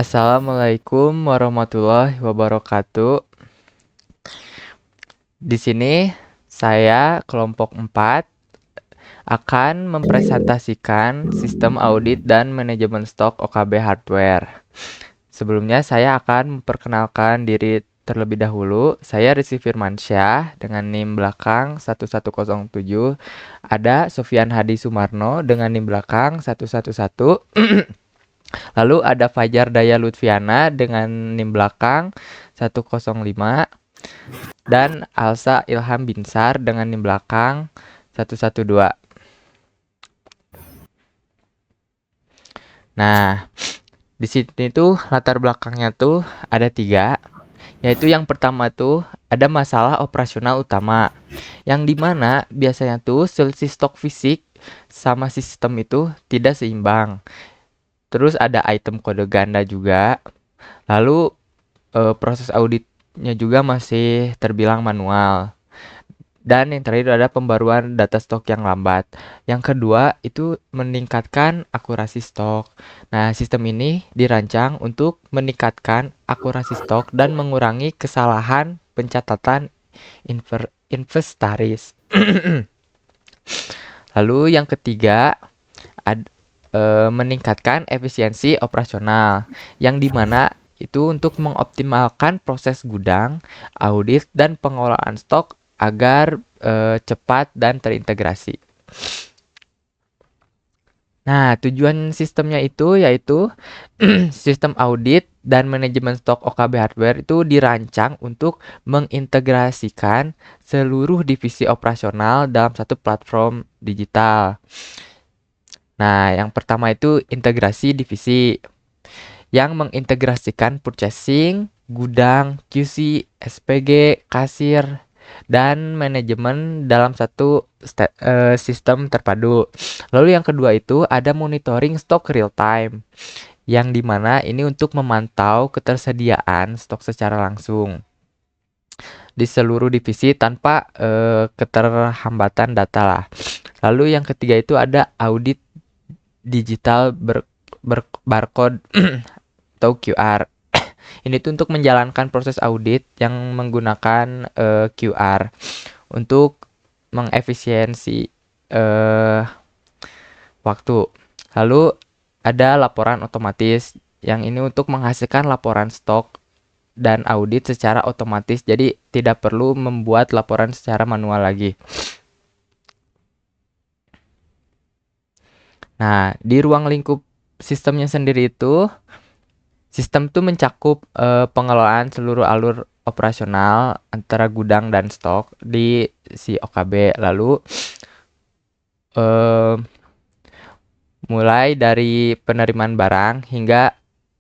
Assalamualaikum warahmatullahi wabarakatuh. Di sini saya kelompok 4 akan mempresentasikan sistem audit dan manajemen stok OKB hardware. Sebelumnya saya akan memperkenalkan diri terlebih dahulu. Saya Rizky Firmansyah dengan NIM belakang 1107. Ada Sofian Hadi Sumarno dengan NIM belakang 111. Lalu ada Fajar Daya Lutfiana dengan NIM belakang 105 dan Alsa Ilham Binsar dengan NIM belakang 112. Nah, di sini tuh latar belakangnya tuh ada 3, yaitu yang pertama tuh ada masalah operasional utama, yang dimana biasanya tuh selisih stok fisik sama sistem itu tidak seimbang. Terus ada item kode ganda juga. Lalu proses auditnya juga masih terbilang manual. Dan yang terakhir ada pembaruan data stok yang lambat. Yang kedua itu meningkatkan akurasi stok. Nah, sistem ini dirancang untuk meningkatkan akurasi stok dan mengurangi kesalahan pencatatan inventaris. Lalu yang ketiga meningkatkan efisiensi operasional, yang dimana itu untuk mengoptimalkan proses gudang, audit, dan pengelolaan stok agar cepat dan terintegrasi. Nah, tujuan sistemnya itu yaitu sistem audit dan manajemen stok OKB hardware itu dirancang untuk mengintegrasikan seluruh divisi operasional dalam satu platform digital. Nah, yang pertama itu integrasi divisi yang mengintegrasikan purchasing, gudang, QC, SPG, kasir, dan manajemen dalam satu sistem terpadu. Lalu yang kedua itu ada monitoring stok real time, yang dimana ini untuk memantau ketersediaan stok secara langsung di seluruh divisi tanpa keterhambatan data lah. Lalu yang ketiga itu ada audit digital barcode atau QR. Ini tuh untuk menjalankan proses audit yang menggunakan QR untuk mengefisiensi waktu. Lalu ada laporan otomatis yang ini untuk menghasilkan laporan stok dan audit secara otomatis. Jadi tidak perlu membuat laporan secara manual lagi. Nah, di ruang lingkup sistemnya sendiri itu sistem itu mencakup pengelolaan seluruh alur operasional antara gudang dan stok di si OKB. Lalu mulai dari penerimaan barang hingga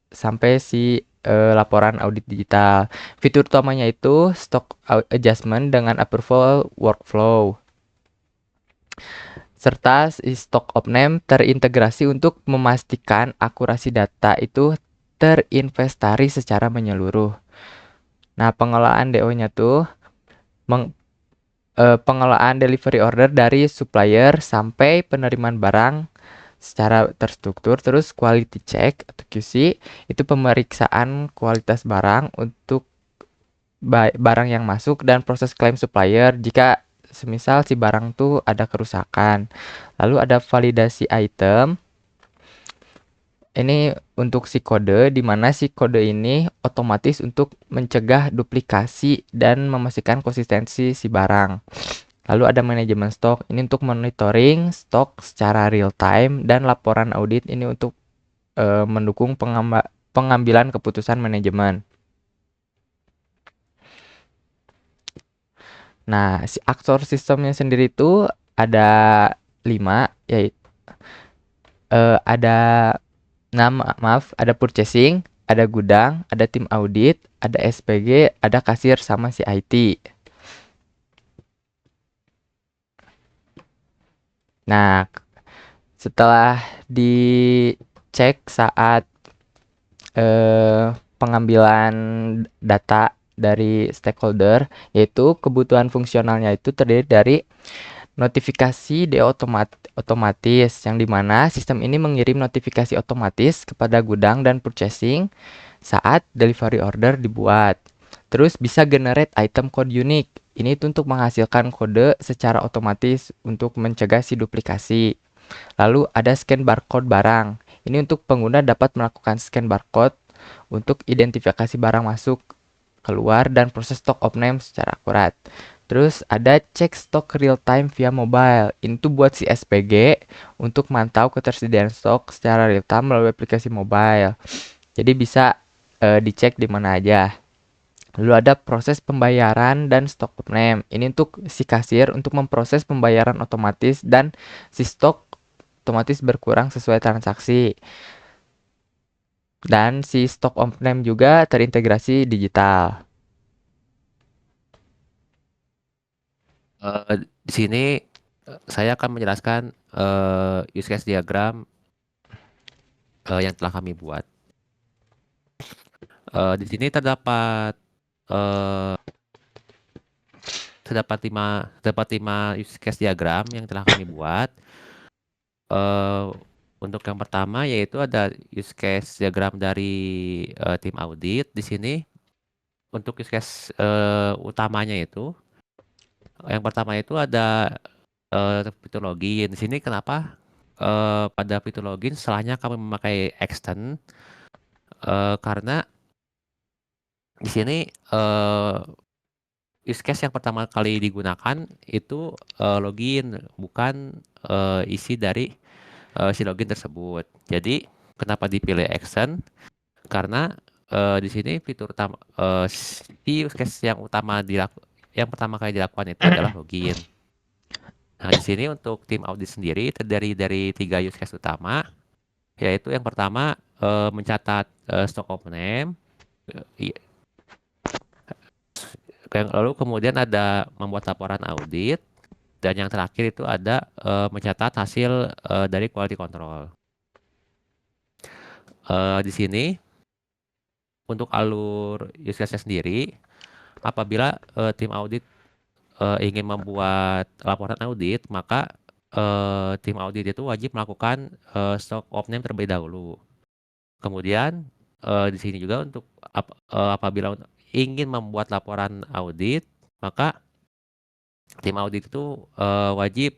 sampai si laporan audit digital. Fitur utamanya itu stock adjustment dengan approval workflow, serta si stock of name terintegrasi untuk memastikan akurasi data itu terinventaris secara menyeluruh. Nah, pengelolaan DO-nya tuh pengelolaan delivery order dari supplier sampai penerimaan barang secara terstruktur. Terus quality check atau QC itu pemeriksaan kualitas barang untuk barang yang masuk dan proses klaim supplier jika semisal si barang tuh ada kerusakan. Lalu ada validasi item. Ini untuk si kode, di mana si kode ini otomatis untuk mencegah duplikasi dan memastikan konsistensi si barang. Lalu ada manajemen stok, ini untuk monitoring stok secara real time, dan laporan audit ini untuk mendukung pengambilan keputusan manajemen. Nah, si aktor sistemnya sendiri itu ada 5, yaitu ada purchasing, ada gudang, ada tim audit, ada SPG, ada kasir, sama si IT. Nah, setelah dicek saat pengambilan data dari stakeholder, yaitu kebutuhan fungsionalnya itu terdiri dari notifikasi otomatis, yang dimana sistem ini mengirim notifikasi otomatis kepada gudang dan purchasing saat delivery order dibuat. Terus bisa generate item code unique. Ini itu untuk menghasilkan kode secara otomatis untuk mencegah si duplikasi. Lalu ada scan barcode barang. Ini untuk pengguna dapat melakukan scan barcode untuk identifikasi barang masuk, keluar, dan proses stock of name secara akurat. Terus ada cek stok real time via mobile. Ini tuh buat si SPG untuk mantau ketersediaan stok secara real time melalui aplikasi mobile. Jadi bisa dicek di mana aja. Lalu ada proses pembayaran dan stok of name. Ini untuk si kasir untuk memproses pembayaran otomatis dan si stok otomatis berkurang sesuai transaksi. Dan si stock of name juga terintegrasi digital. Di sini saya akan menjelaskan use case diagram yang telah kami buat. Di sini terdapat eh, terdapat lima use case diagram yang telah kami buat. Untuk yang pertama yaitu ada use case diagram dari tim audit. Di sini untuk use case utamanya itu, yang pertama itu ada fitur login. Di sini kenapa pada fitur login setelahnya kami memakai extend karena di sini use case yang pertama kali digunakan itu login, bukan isi dari si login tersebut. Jadi kenapa dipilih extend? Karena di sini fitur utama si use case yang pertama kali dilakukan itu adalah login. Nah, di sini untuk tim audit sendiri terdiri dari 3 use case utama, yaitu yang pertama mencatat stock of name, lalu kemudian ada membuat laporan audit, dan yang terakhir itu ada mencatat hasil dari quality control. Di sini untuk alur use case sendiri, apabila tim audit ingin membuat laporan audit, maka tim audit itu wajib melakukan stock of name terlebih dahulu. Kemudian di sini juga untuk apabila ingin membuat laporan audit, maka tim audit itu wajib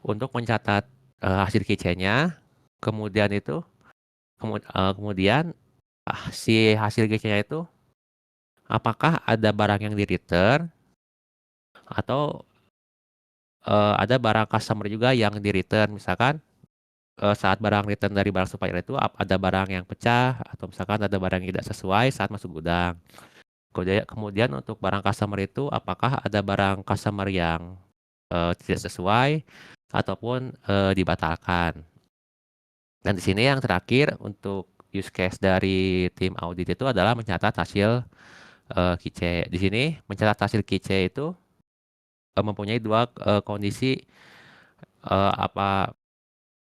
untuk mencatat hasil KC-nya. Kemudian itu kemudian si hasil KC-nya itu apakah ada barang yang di return atau ada barang customer juga yang di return, misalkan saat barang return dari barang supplier itu ada barang yang pecah atau misalkan ada barang yang tidak sesuai saat masuk gudang. Kemudian untuk barang customer itu apakah ada barang customer yang tidak sesuai ataupun dibatalkan. Dan di sini yang terakhir untuk use case dari tim audit itu adalah mencatat hasil KIC. Di sini mencatat hasil KIC itu mempunyai dua kondisi, apa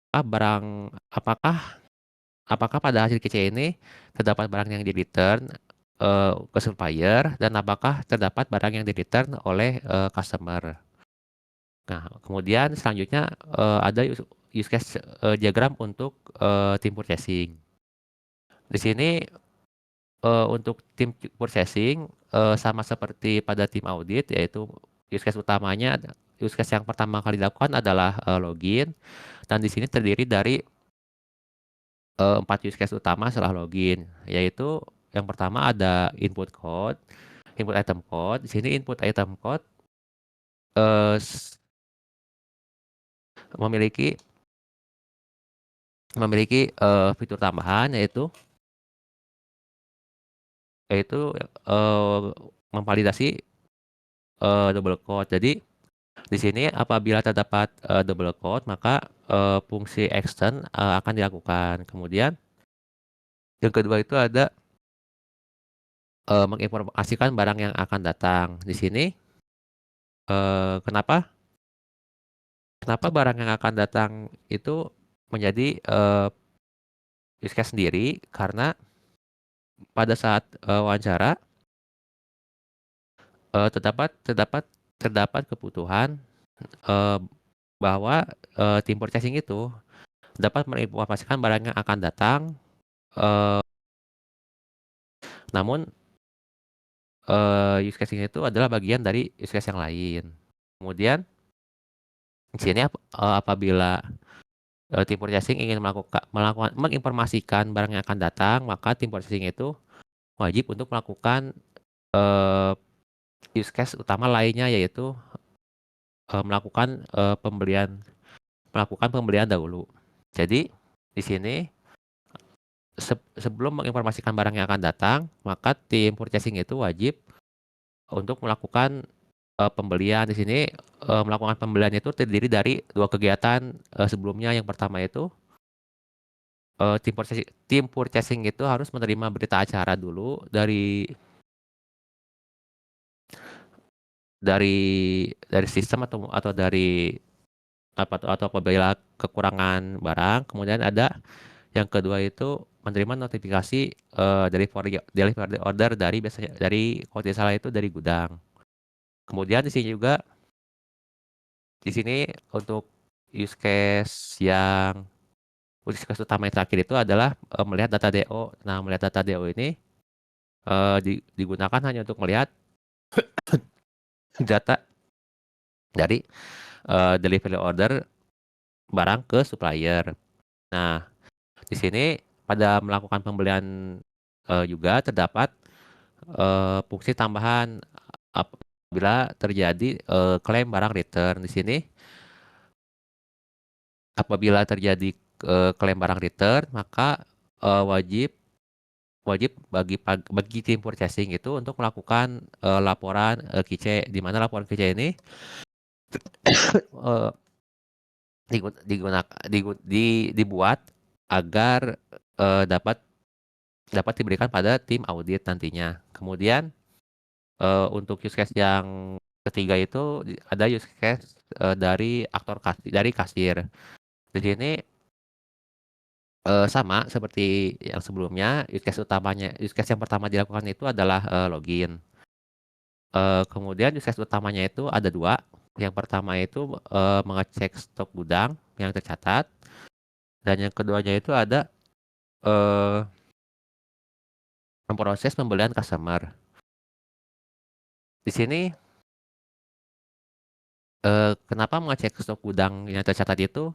barang apakah pada hasil KIC ini terdapat barang yang di return ke supplier dan apakah terdapat barang yang di return oleh customer. Nah, kemudian selanjutnya ada use case diagram untuk tim purchasing. Di sini untuk tim purchasing sama seperti pada tim audit, yaitu use case yang pertama kali dilakukan adalah login, dan di sini terdiri dari 4 use case utama setelah login, yaitu yang pertama ada input item code. Di sini input item code eh, memiliki fitur tambahan, yaitu memvalidasi double code. Jadi di sini apabila terdapat double code, maka fungsi extend akan dilakukan. Kemudian yang kedua itu ada menginformasikan barang yang akan datang. Di sini kenapa barang yang akan datang itu menjadi use case sendiri, karena pada saat wawancara terdapat kebutuhan eh, bahwa tim purchasing itu dapat menginformasikan barang yang akan datang, eh, namun use case itu adalah bagian dari use case yang lain. Kemudian di sini apabila tim purchasing ingin melakukan menginformasikan barang yang akan datang, maka tim purchasing itu wajib untuk melakukan eh, use case utama lainnya, yaitu melakukan pembelian dahulu. Jadi di sini sebelum menginformasikan barang yang akan datang, maka tim purchasing itu wajib untuk melakukan pembelian. Di sini melakukan pembelian itu terdiri dari dua kegiatan sebelumnya. Yang pertama itu tim purchasing itu harus menerima berita acara dulu dari dari sistem atau dari atau apabila kekurangan barang. Kemudian ada yang kedua itu menerima notifikasi delivery order dari kalau tidak salah itu dari gudang. Kemudian di sini untuk use case yang use case utama yang terakhir itu adalah melihat data DO. Nah, melihat data DO ini digunakan hanya untuk melihat data dari delivery order barang ke supplier. Nah, di sini pada melakukan pembelian juga terdapat fungsi tambahan apabila terjadi klaim barang return. Di sini apabila terjadi klaim barang return, maka wajib wajib bagi tim purchasing itu untuk melakukan laporan QC, di mana laporan QC ini eh, dibuat agar dapat diberikan pada tim audit nantinya. Kemudian untuk use case yang ketiga itu ada use case dari dari kasir. Di sini sama seperti yang sebelumnya, use case yang pertama dilakukan itu adalah login. Kemudian use case utamanya itu ada dua. Yang pertama itu mengecek stok gudang yang tercatat, dan yang keduanya itu ada eh, memproses pembelian customer. Di sini kenapa mengecek stok gudang yang tercatat itu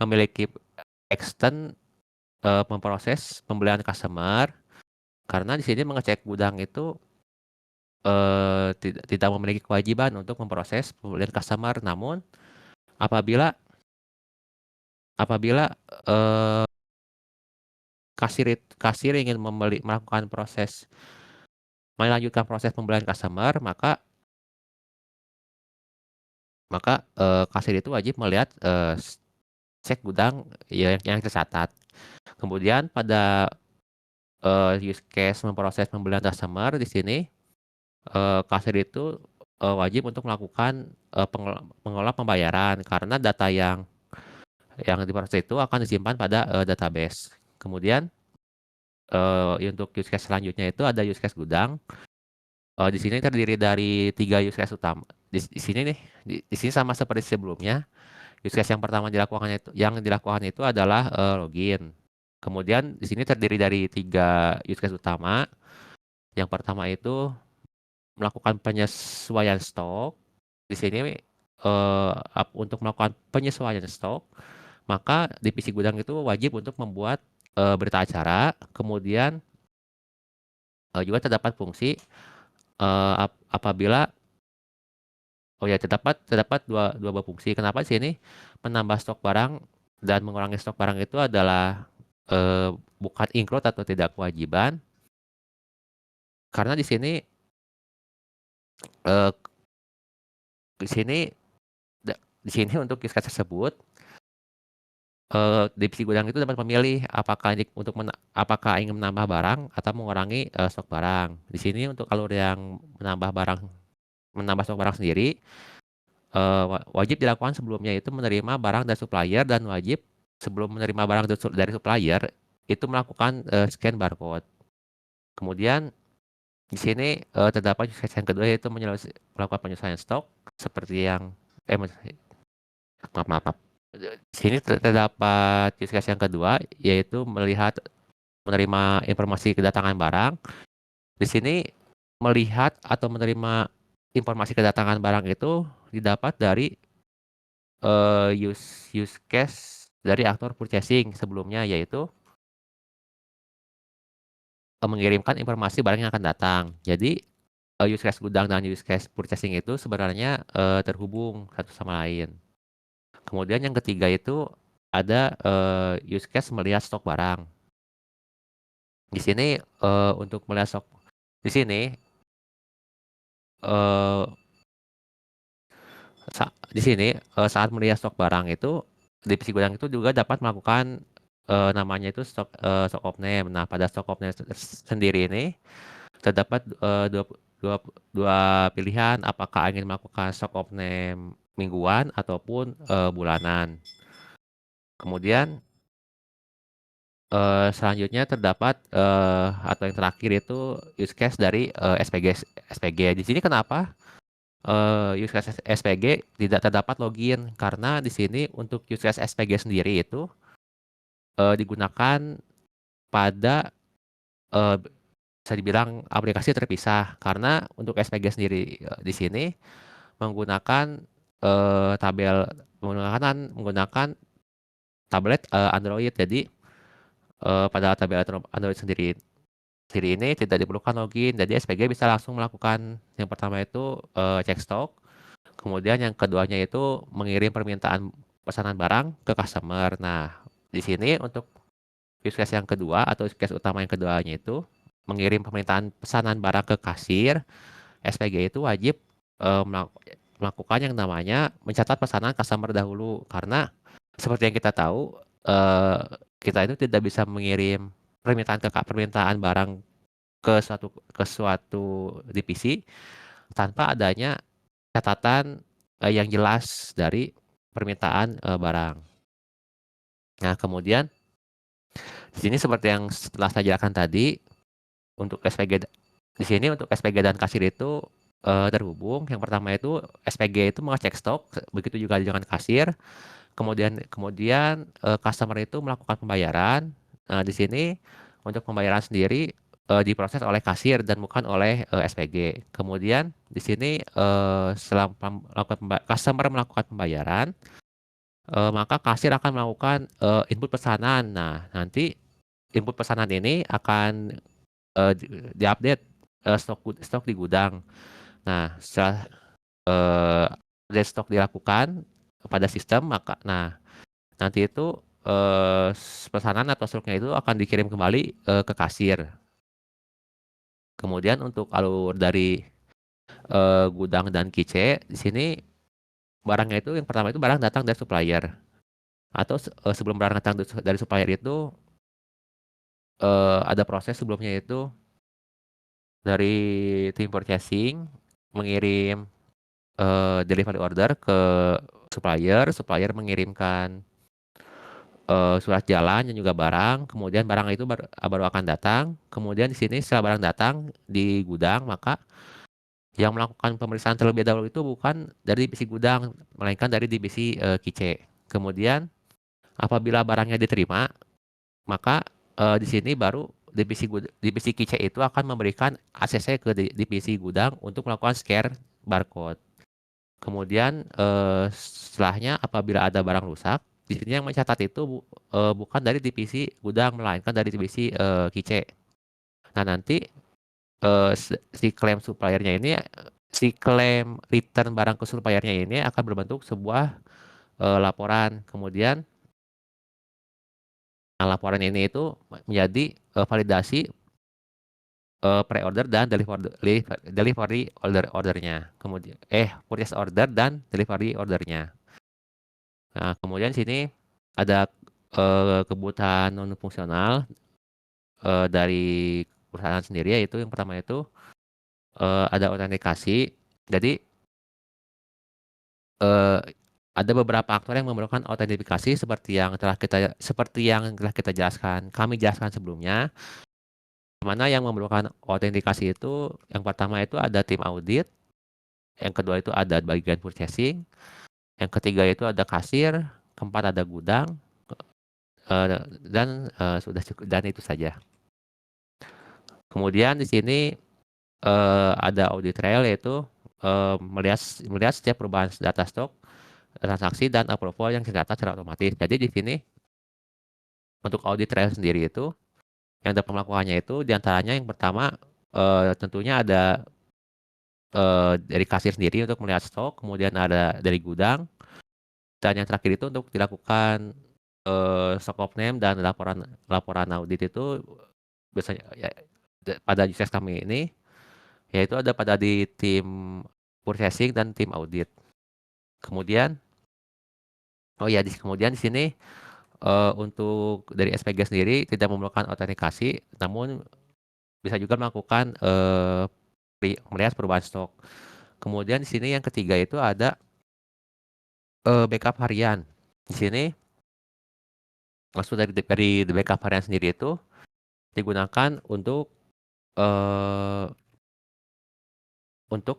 memiliki extend memproses pembelian customer, karena di sini mengecek gudang itu tidak memiliki kewajiban untuk memproses pembelian customer. Namun apabila apabila eh, kasir ingin melanjutkan proses pembelian customer, maka kasir itu wajib melihat cek gudang yang tercatat. Kemudian pada use case memproses pembelian customer, di sini kasir itu wajib untuk melakukan pengelola pembayaran, karena data yang diproses itu akan disimpan pada database. Kemudian untuk use case selanjutnya itu ada use case gudang. Di sini terdiri dari 3 use case utama. Di sini nih, di sini sama seperti sebelumnya. Use case yang dilakukan itu adalah login. Kemudian di sini terdiri dari 3 use case utama. Yang pertama itu melakukan penyesuaian stok. Di sini untuk melakukan penyesuaian stok, maka divisi gudang itu wajib untuk membuat berita acara. Kemudian juga terdapat fungsi apabila terdapat dua buah fungsi. Kenapa di sini menambah stok barang dan mengurangi stok barang itu adalah bukan include atau tidak kewajiban, karena eh, di sini di sini untuk use case tersebut divisi gudang itu dapat memilih apakah ingin menambah barang atau mengurangi stok barang. Di sini untuk alur yang menambah stok barang sendiri wajib dilakukan sebelumnya itu menerima barang dari supplier, dan wajib sebelum menerima barang dari supplier itu melakukan scan barcode. Kemudian di sini terdapat use case yang kedua, yaitu melakukan penyesuaian stok seperti yang maaf, maaf, maaf. Di sini terdapat use case yang kedua, yaitu menerima informasi kedatangan barang. Di sini melihat atau menerima informasi kedatangan barang itu didapat dari use case dari aktor purchasing sebelumnya, yaitu mengirimkan informasi barang yang akan datang. Jadi use case gudang dan use case purchasing itu sebenarnya terhubung satu sama lain. Kemudian yang ketiga itu ada use case melihat stok barang. Di sini untuk melihat stok di sini eh, di sini saat melihat stok barang itu divisi gudang itu juga dapat melakukan namanya itu stock of name. Nah, pada stock of name sendiri ini terdapat dua, dua pilihan, apakah ingin melakukan stock of name mingguan ataupun bulanan. Kemudian selanjutnya terdapat atau yang terakhir itu use case dari SPG. Di sini kenapa use case SPG tidak terdapat login? Karena di sini untuk use case SPG sendiri itu digunakan pada eh, bisa dibilang aplikasi terpisah. Karena untuk SPG sendiri di sini menggunakan tabel menggunakan tablet Android. Jadi pada tabel Android sendiri ini tidak diperlukan login. Jadi SPG bisa langsung melakukan yang pertama itu cek stok. Kemudian yang keduanya itu mengirim permintaan pesanan barang ke customer. Nah, di sini untuk use case yang kedua atau use case utama yang keduanya itu mengirim permintaan pesanan barang ke kasir. SPG itu wajib melakukan yang namanya mencatat pesanan customer dahulu, karena seperti yang kita tahu eh, kita itu tidak bisa mengirim permintaan barang ke suatu divisi tanpa adanya catatan yang jelas dari permintaan barang. Nah, kemudian di sini seperti yang setelah saya jelaskan tadi, untuk SPG di sini untuk SPG dan kasir itu terhubung. Yang pertama itu SPG itu mengecek stok, begitu juga dengan kasir. Kemudian customer itu melakukan pembayaran. Nah, di sini untuk pembayaran sendiri diproses oleh kasir dan bukan oleh SPG. Kemudian di sini setelah customer melakukan pembayaran, maka kasir akan melakukan input pesanan. Nah, nanti input pesanan ini akan diupdate stok di gudang. Nah, setelah update stok dilakukan pada sistem, maka nanti itu pesanan atau stoknya itu akan dikirim kembali ke kasir. Kemudian untuk alur dari gudang dan kice, di sini barangnya itu yang pertama itu barang datang dari supplier. Atau sebelum barang datang dari supplier itu ada proses sebelumnya itu dari tim purchasing mengirim delivery order ke supplier. Supplier mengirimkan surat jalan dan juga barang. Kemudian barang itu baru akan datang. Kemudian di sini setelah barang datang di gudang, maka yang melakukan pemeriksaan terlebih dahulu itu bukan dari divisi gudang, melainkan dari divisi kice. Kemudian apabila barangnya diterima, maka di sini baru divisi kice itu akan memberikan ACC ke divisi gudang untuk melakukan scan barcode. Kemudian setelahnya apabila ada barang rusak, di sini yang mencatat itu bukan dari divisi gudang melainkan dari divisi kice. Nah, nanti si klaim suppliernya ini si klaim return barang ke suppliernya ini akan berbentuk sebuah laporan. Kemudian laporan ini itu menjadi validasi pre-order dan delivery ordernya. Kemudian purchase order dan delivery ordernya. Nah, kemudian sini ada kebutuhan non fungsional dari perusahaan sendiri, yaitu yang pertama itu ada autentikasi. Jadi eh, ada beberapa aktor yang memerlukan autentifikasi seperti yang telah kita kami jelaskan sebelumnya. Mana yang memerlukan autentikasi itu yang pertama itu ada tim audit, yang kedua itu ada bagian purchasing, Yang ketiga itu ada kasir, keempat ada gudang, dan sudah cukup dan itu saja. Kemudian di sini ada audit trail yaitu melihat melihat setiap perubahan data stok, transaksi dan approval yang tercatat secara otomatis. Jadi di sini untuk audit trail sendiri itu yang dapat melakukannya itu diantaranya yang pertama tentunya ada dari kasir sendiri untuk melihat stok, kemudian ada dari gudang, dan yang terakhir itu untuk dilakukan stock of name dan laporan laporan audit itu biasanya ya, pada use case kami ini yaitu ada pada di tim purchasing dan tim audit. Kemudian oh ya kemudian di sini untuk dari SPG sendiri tidak memerlukan autentikasi, namun bisa juga melakukan melihat perubahan stok. Kemudian di sini yang ketiga itu ada backup harian. Di sini maksud dari backup harian sendiri itu digunakan eh, untuk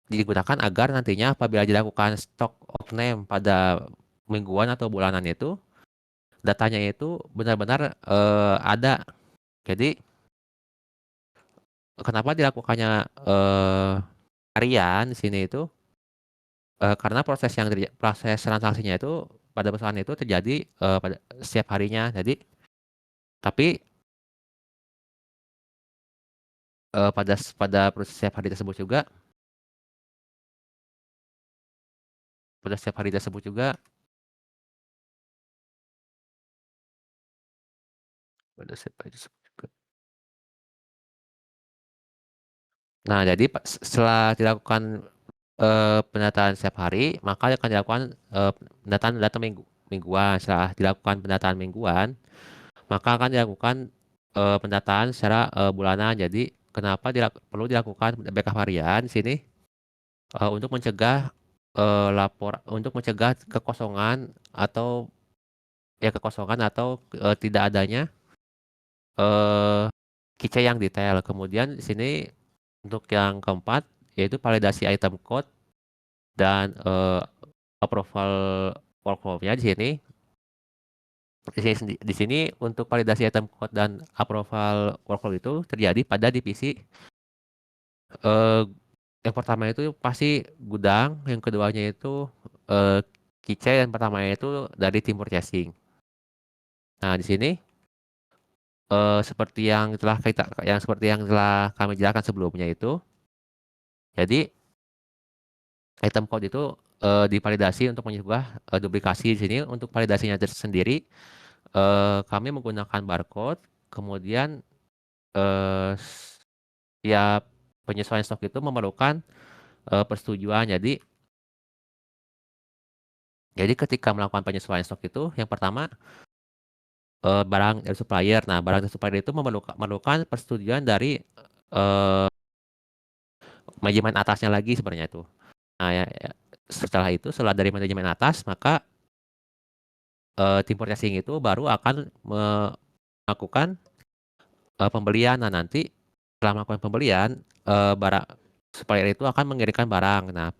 digunakan agar nantinya apabila dilakukan stock of name pada mingguan atau bulanan itu datanya itu benar-benar ada. Jadi kenapa dilakukannya harian di sini itu karena proses transaksinya itu pada perusahaan itu terjadi pada setiap harinya. Jadi tapi pada proses setiap hari tersebut juga pada setiap hari tersebut juga pada setiap hari tersebut juga. Nah, jadi setelah dilakukan pendataan setiap hari, maka akan dilakukan pendataan data mingguan. Setelah dilakukan pendataan mingguan, maka akan dilakukan pendataan secara bulanan. Jadi, kenapa perlu dilakukan backup harian di sini untuk mencegah untuk mencegah kekosongan atau kekosongan atau tidak adanya eh key yang detail. Kemudian di sini untuk yang keempat yaitu validasi item code dan approval workflow-nya di sini. Di sini untuk validasi item code dan approval workflow itu terjadi pada divisi eh, yang pertama itu pasti gudang, yang keduanya itu eh, keychain, dan pertamanya itu dari tim purchasing. Nah, di sini seperti yang telah kami jelaskan sebelumnya itu, jadi item code itu divalidasi untuk mencegah duplikasi. Di sini untuk validasinya sendiri kami menggunakan barcode, kemudian setiap penyesuaian stok itu memerlukan persetujuan. Jadi ketika melakukan penyesuaian stok itu, yang pertama barang dari supplier. Nah, barang dari supplier itu memerlukan persetujuan dari manajemen atasnya lagi sebenarnya itu. Nah, setelah dari manajemen atas, maka tim purchasing itu baru akan melakukan pembelian. Nah, nanti setelah melakukan pembelian, barang supplier itu akan mengirimkan barang. Nah,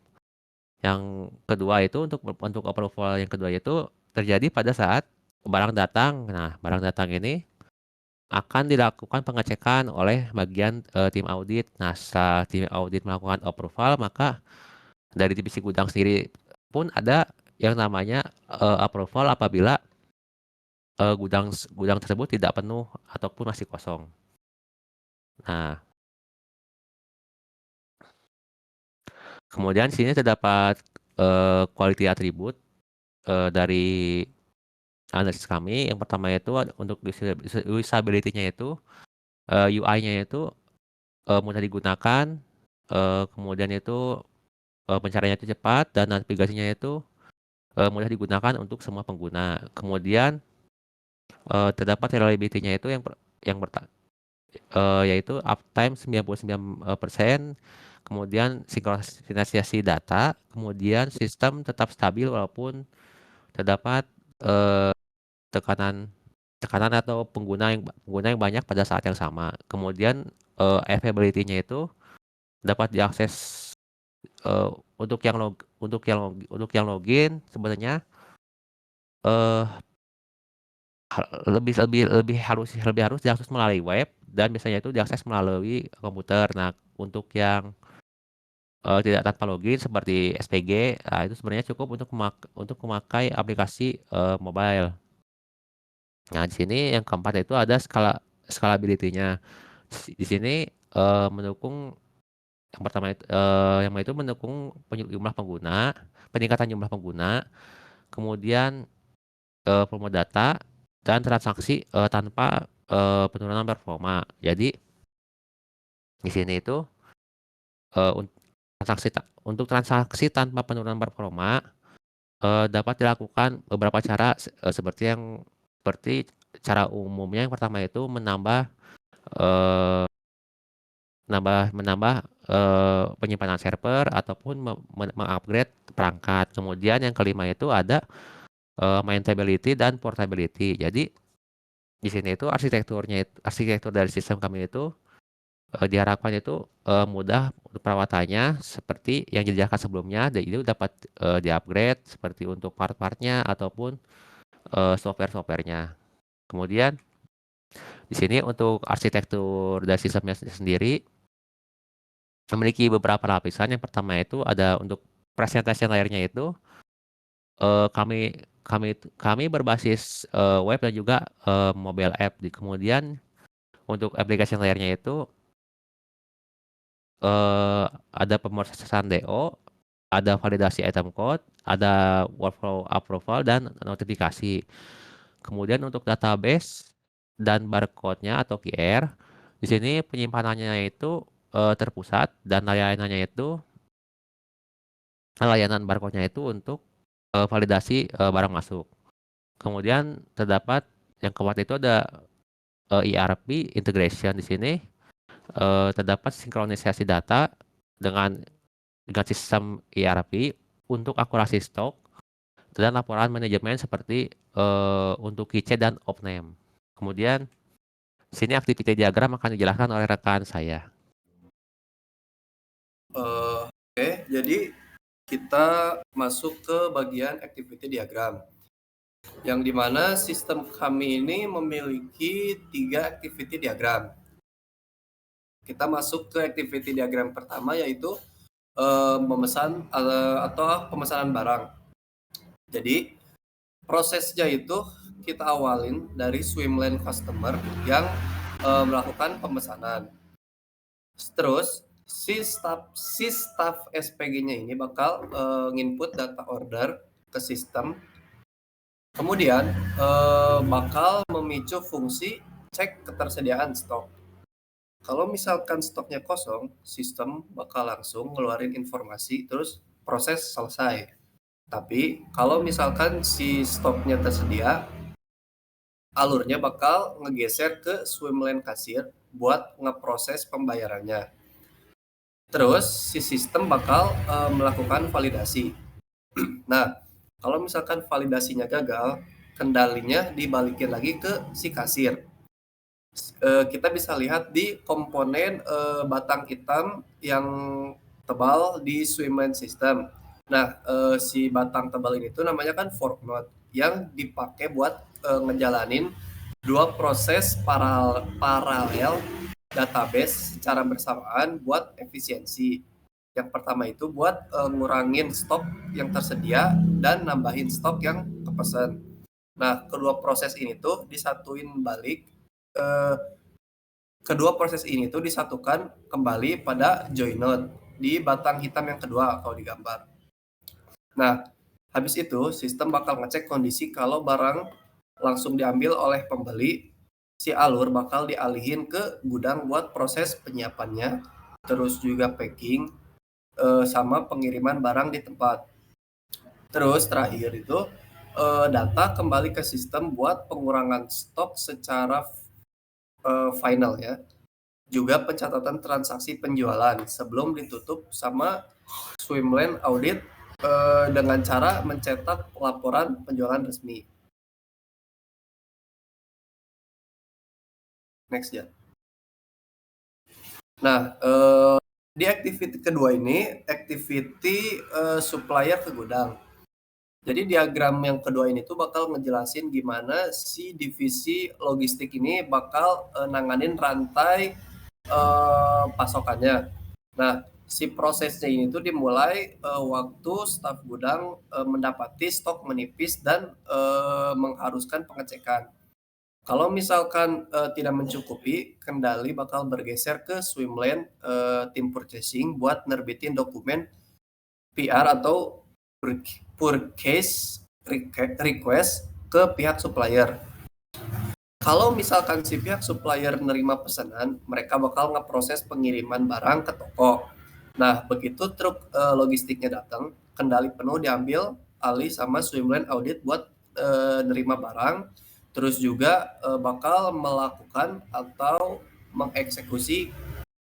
yang kedua itu untuk approval yang kedua itu terjadi pada saat barang datang. Nah, barang datang ini akan dilakukan pengecekan oleh bagian tim audit. Nah, setelah tim audit melakukan approval, maka dari divisi gudang sendiri pun ada yang namanya approval apabila gudang tersebut tidak penuh ataupun masih kosong. Nah, kemudian sini terdapat quality attribute dari analisis kami. Yang pertama itu untuk usability-nya itu UI-nya itu mudah digunakan, kemudian itu pencariannya itu cepat dan navigasinya itu mudah digunakan untuk semua pengguna. Kemudian terdapat reliability-nya itu yaitu uptime 99%, kemudian sinkronisasi data, kemudian sistem tetap stabil walaupun terdapat tekanan tekanan atau pengguna yang banyak pada saat yang sama. Kemudian availability-nya itu dapat diakses untuk yang untuk yang login sebenarnya eh lebih harus diakses melalui web dan biasanya itu diakses melalui komputer. Nah, untuk yang tidak tanpa login seperti SPG, nah itu sebenarnya cukup untuk memakai aplikasi mobile. Nah, di sini yang keempat itu ada scalability-nya. Di sini mendukung yang itu mendukung peningkatan jumlah pengguna, kemudian volume data dan transaksi tanpa penurunan performa. Jadi di sini itu eh, un- untuk transaksi tanpa penurunan performa dapat dilakukan beberapa cara seperti cara umumnya. Yang pertama itu eh, menambah penyimpanan server ataupun mengupgrade perangkat. Kemudian yang kelima itu ada maintainability dan portability. Jadi di sini itu arsitektur dari sistem kami itu diharapkan itu mudah untuk perawatannya seperti yang dijelaskan sebelumnya, dan itu dapat di-upgrade seperti untuk part-partnya ataupun software-softwarenya. Kemudian di sini untuk arsitektur dari sistemnya sendiri memiliki beberapa lapisan. Yang pertama itu ada untuk presentation layernya itu kami kami berbasis web dan juga mobile app. Kemudian untuk application layernya itu ada pemrosesan DO, ada validasi item code, ada workflow approval dan notifikasi. Kemudian untuk database dan barcode-nya atau QR, di sini penyimpanannya itu terpusat dan layanan barcode-nya itu untuk validasi barang masuk. Kemudian terdapat yang keempat itu ada ERP integration. Di sini terdapat sinkronisasi data dengan sistem ERP untuk akurasi stok dan laporan manajemen seperti untuk keychain dan opname. Kemudian sini activity diagram akan dijelaskan oleh rekan saya. Oke, jadi kita masuk ke bagian activity diagram, yang dimana sistem kami ini memiliki 3 activity diagram. Kita masuk ke activity diagram pertama, yaitu memesan atau pemesanan barang. Jadi prosesnya itu kita awalin dari swimlane customer yang melakukan pemesanan. Terus si staff SPG-nya ini bakal nginput data order ke sistem. Kemudian bakal memicu fungsi cek ketersediaan stok. Kalau misalkan stoknya kosong, sistem bakal langsung ngeluarin informasi terus proses selesai. Tapi kalau misalkan si stoknya tersedia, alurnya bakal ngegeser ke swimlane kasir buat ngeproses pembayarannya. Terus si sistem bakal melakukan validasi. Nah, kalau misalkan validasinya gagal, kendalinya dibalikin lagi ke si kasir. Kita bisa lihat di komponen batang hitam yang tebal di swimlane system. Nah, si batang tebal ini tuh namanya kan fork node yang dipakai buat ngejalanin dua proses paralel database secara bersamaan buat efisiensi. Yang pertama itu buat ngurangin stok yang tersedia dan nambahin stok yang kepesan. Nah, kedua proses ini tuh disatukan kembali pada join node di batang hitam yang kedua kalau digambar. Nah, habis itu sistem bakal ngecek kondisi kalau barang langsung diambil oleh pembeli, si alur bakal dialihin ke gudang buat proses penyiapannya, terus juga packing, sama pengiriman barang di tempat. Terus terakhir itu data kembali ke sistem buat pengurangan stok secara final ya. Juga pencatatan transaksi penjualan sebelum ditutup sama swimlane audit dengan cara mencetak laporan penjualan resmi. Next ya. Nah, Di activity kedua ini, activity supplier ke gudang. Jadi diagram yang kedua ini tuh bakal ngejelasin gimana si divisi logistik ini bakal nanganin rantai pasokannya. Nah, si prosesnya ini tuh dimulai waktu staf gudang mendapati stok menipis dan mengharuskan pengecekan. Kalau misalkan tidak mencukupi, kendali bakal bergeser ke swim lane tim purchasing buat nerbitin dokumen PR atau purchase request ke pihak supplier. Kalau misalkan si pihak supplier nerima pesanan, mereka bakal ngeproses pengiriman barang ke toko. Nah, begitu truk logistiknya datang, kendali penuh diambil alih sama swimlane audit buat nerima barang, terus juga bakal melakukan atau mengeksekusi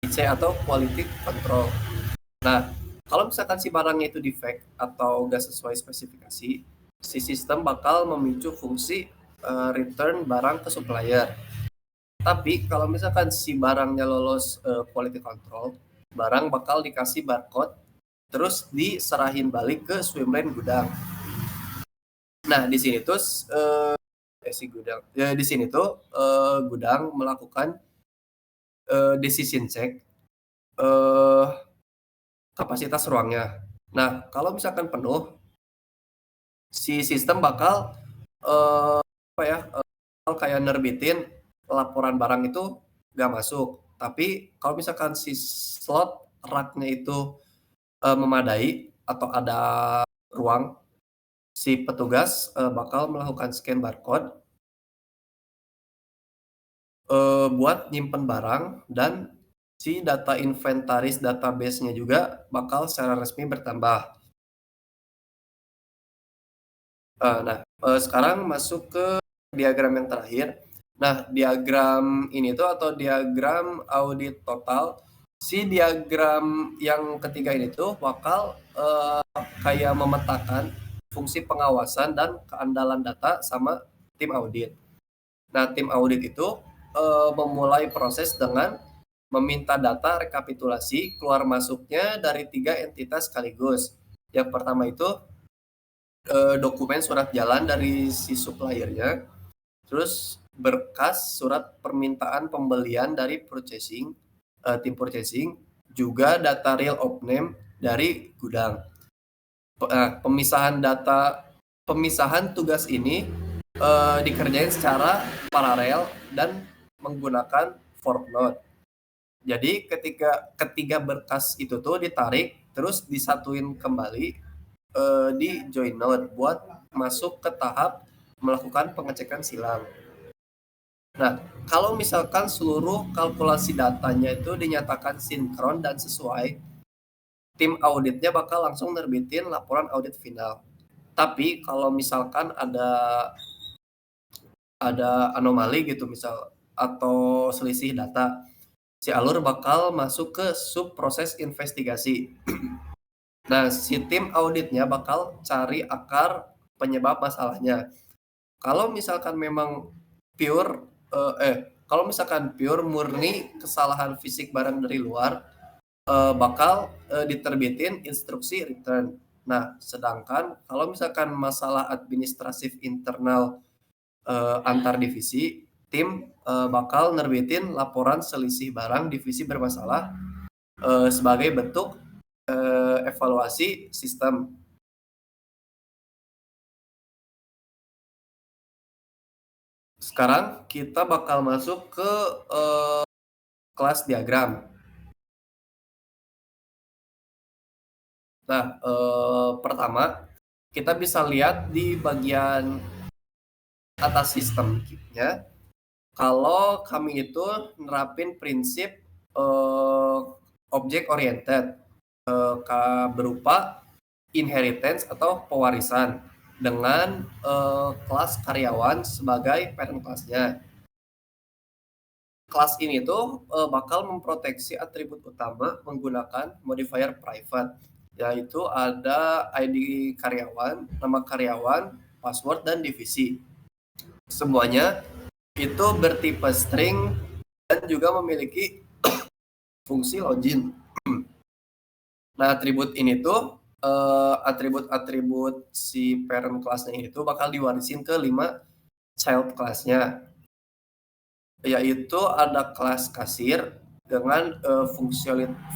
QC atau quality control. Nah, kalau misalkan si barangnya itu defect atau nggak sesuai spesifikasi, si sistem bakal memicu fungsi return barang ke supplier. Tapi kalau misalkan si barangnya lolos quality control, barang bakal dikasih barcode, terus diserahin balik ke swimlane gudang. Nah, di sini tuh di sini tuh gudang melakukan decision check kapasitas ruangnya. Nah, kalau misalkan penuh, si sistem bakal kayak nerbitin laporan barang itu nggak masuk. Tapi kalau misalkan si slot raknya itu memadai atau ada ruang, si petugas bakal melakukan scan barcode buat nyimpen barang, dan si data inventaris database-nya juga bakal secara resmi bertambah. Sekarang masuk ke diagram yang terakhir. Nah, diagram ini tuh atau diagram audit total, si diagram yang ketiga ini tuh bakal kayak memetakan fungsi pengawasan dan keandalan data sama tim audit. Nah, tim audit itu memulai proses dengan meminta data rekapitulasi keluar masuknya dari 3 entitas sekaligus. Yang pertama itu dokumen surat jalan dari si suppliernya, terus berkas surat permintaan pembelian dari tim purchasing, juga data real of name dari gudang. Pemisahan tugas ini dikerjain secara paralel dan menggunakan forknote. Jadi ketiga berkas itu tuh ditarik, terus disatuin kembali di join node buat masuk ke tahap melakukan pengecekan silang. Nah, kalau misalkan seluruh kalkulasi datanya itu dinyatakan sinkron dan sesuai, tim auditnya bakal langsung nerbitin laporan audit final. Tapi kalau misalkan ada anomali gitu misal atau selisih data, si alur bakal masuk ke sub proses investigasi. Nah, si tim auditnya bakal cari akar penyebab masalahnya. Kalau misalkan memang pure murni kesalahan fisik barang dari luar, bakal diterbitin instruksi return. Nah, sedangkan kalau misalkan masalah administratif internal antar divisi, tim bakal nerbitin laporan selisih barang divisi bermasalah sebagai bentuk evaluasi sistem. Sekarang kita bakal masuk ke kelas diagram. Nah, pertama kita bisa lihat di bagian atas sistemnya, kalau kami itu nerapin prinsip object oriented berupa inheritance atau pewarisan dengan kelas karyawan sebagai parent kelasnya. Kelas ini tuh bakal memproteksi atribut utama menggunakan modifier private, yaitu ada ID karyawan, nama karyawan, password, dan divisi. Semuanya itu bertipe string dan juga memiliki fungsi login. Nah, atribut ini tuh atribut-atribut si parent kelasnya itu bakal diwarisin ke 5 child kelasnya, yaitu ada kelas kasir dengan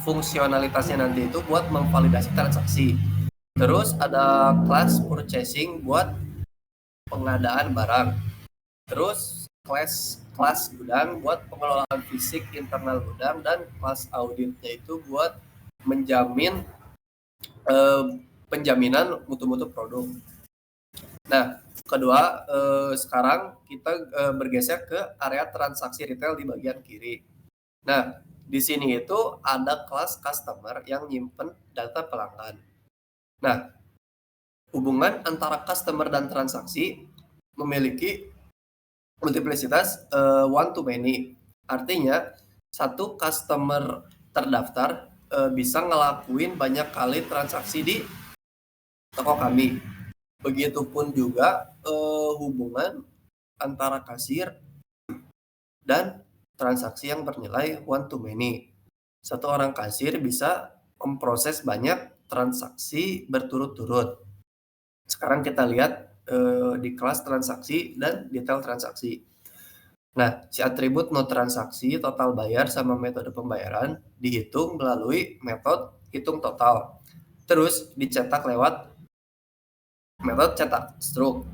fungsionalitasnya nanti itu buat memvalidasi transaksi. Terus ada kelas purchasing buat pengadaan barang. Terus kelas gudang buat pengelolaan fisik internal gudang, dan kelas auditnya itu buat menjamin penjaminan mutu-mutu produk. Nah, kedua, sekarang kita bergeser ke area transaksi retail di bagian kiri. Nah, di sini itu ada kelas customer yang nyimpen data pelanggan. Nah, hubungan antara customer dan transaksi memiliki multiplicitas one to many. Artinya, satu customer terdaftar bisa ngelakuin banyak kali transaksi di toko kami. Begitupun juga hubungan antara kasir dan transaksi yang bernilai one to many. Satu orang kasir bisa memproses banyak transaksi berturut-turut. Sekarang kita lihat di kelas transaksi dan detail transaksi. Nah, si atribut no transaksi, total bayar, sama metode pembayaran dihitung melalui metode hitung total. Terus dicetak lewat metode cetak struk.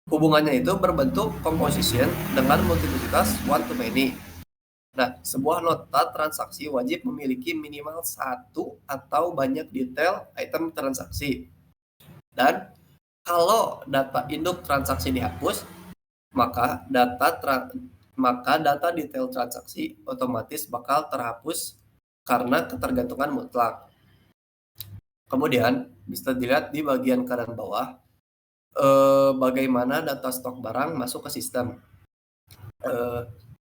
Hubungannya itu berbentuk composition dengan multiplicitas one to many. Nah, sebuah nota transaksi wajib memiliki minimal satu atau banyak detail item transaksi. Dan kalau data induk transaksi dihapus, maka data detail transaksi otomatis bakal terhapus karena ketergantungan mutlak. Kemudian bisa dilihat di bagian kanan bawah bagaimana data stok barang masuk ke sistem.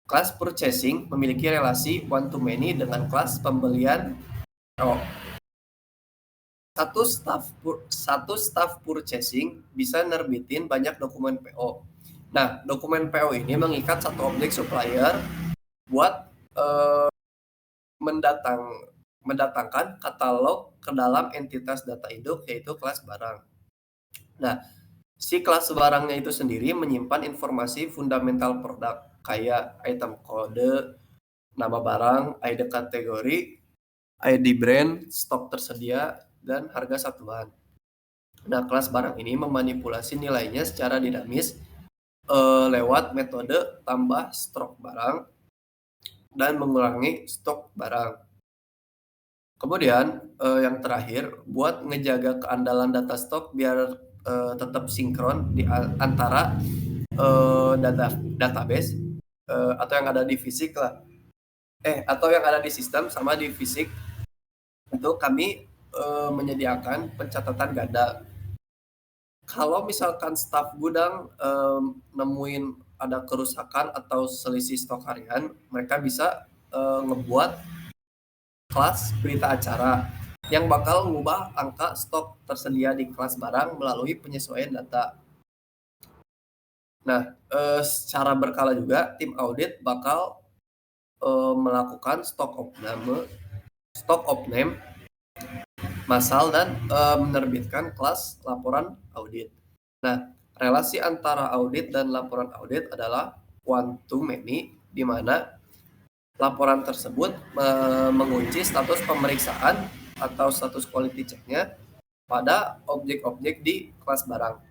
Kelas purchasing memiliki relasi one to many dengan kelas pembelian. Satu staff purchasing bisa nerbitin banyak dokumen PO. Nah, dokumen PO ini mengikat satu objek supplier buat mendatangkan katalog ke dalam entitas data induk, yaitu kelas barang. Nah, si kelas barangnya itu sendiri menyimpan informasi fundamental produk kayak item kode, nama barang, ID kategori, ID brand, stok tersedia, dan harga satuan. Nah, kelas barang ini memanipulasi nilainya secara dinamis lewat metode tambah stok barang dan mengurangi stok barang. Kemudian yang terakhir, buat ngejaga keandalan data stok biar tetap sinkron di antara database atau yang ada di fisik lah, atau yang ada di sistem sama di fisik, itu kami menyediakan pencatatan ganda. Kalau misalkan staf gudang nemuin ada kerusakan atau selisih stok harian, mereka bisa ngebuat kelas berita acara yang bakal mengubah angka stok tersedia di kelas barang melalui penyesuaian data. Nah, secara berkala juga tim audit bakal melakukan stock of name massal dan menerbitkan kelas laporan audit. Nah, relasi antara audit dan laporan audit adalah one to many, di mana laporan tersebut mengunci status pemeriksaan atau status quality check-nya pada objek-objek di kelas barang.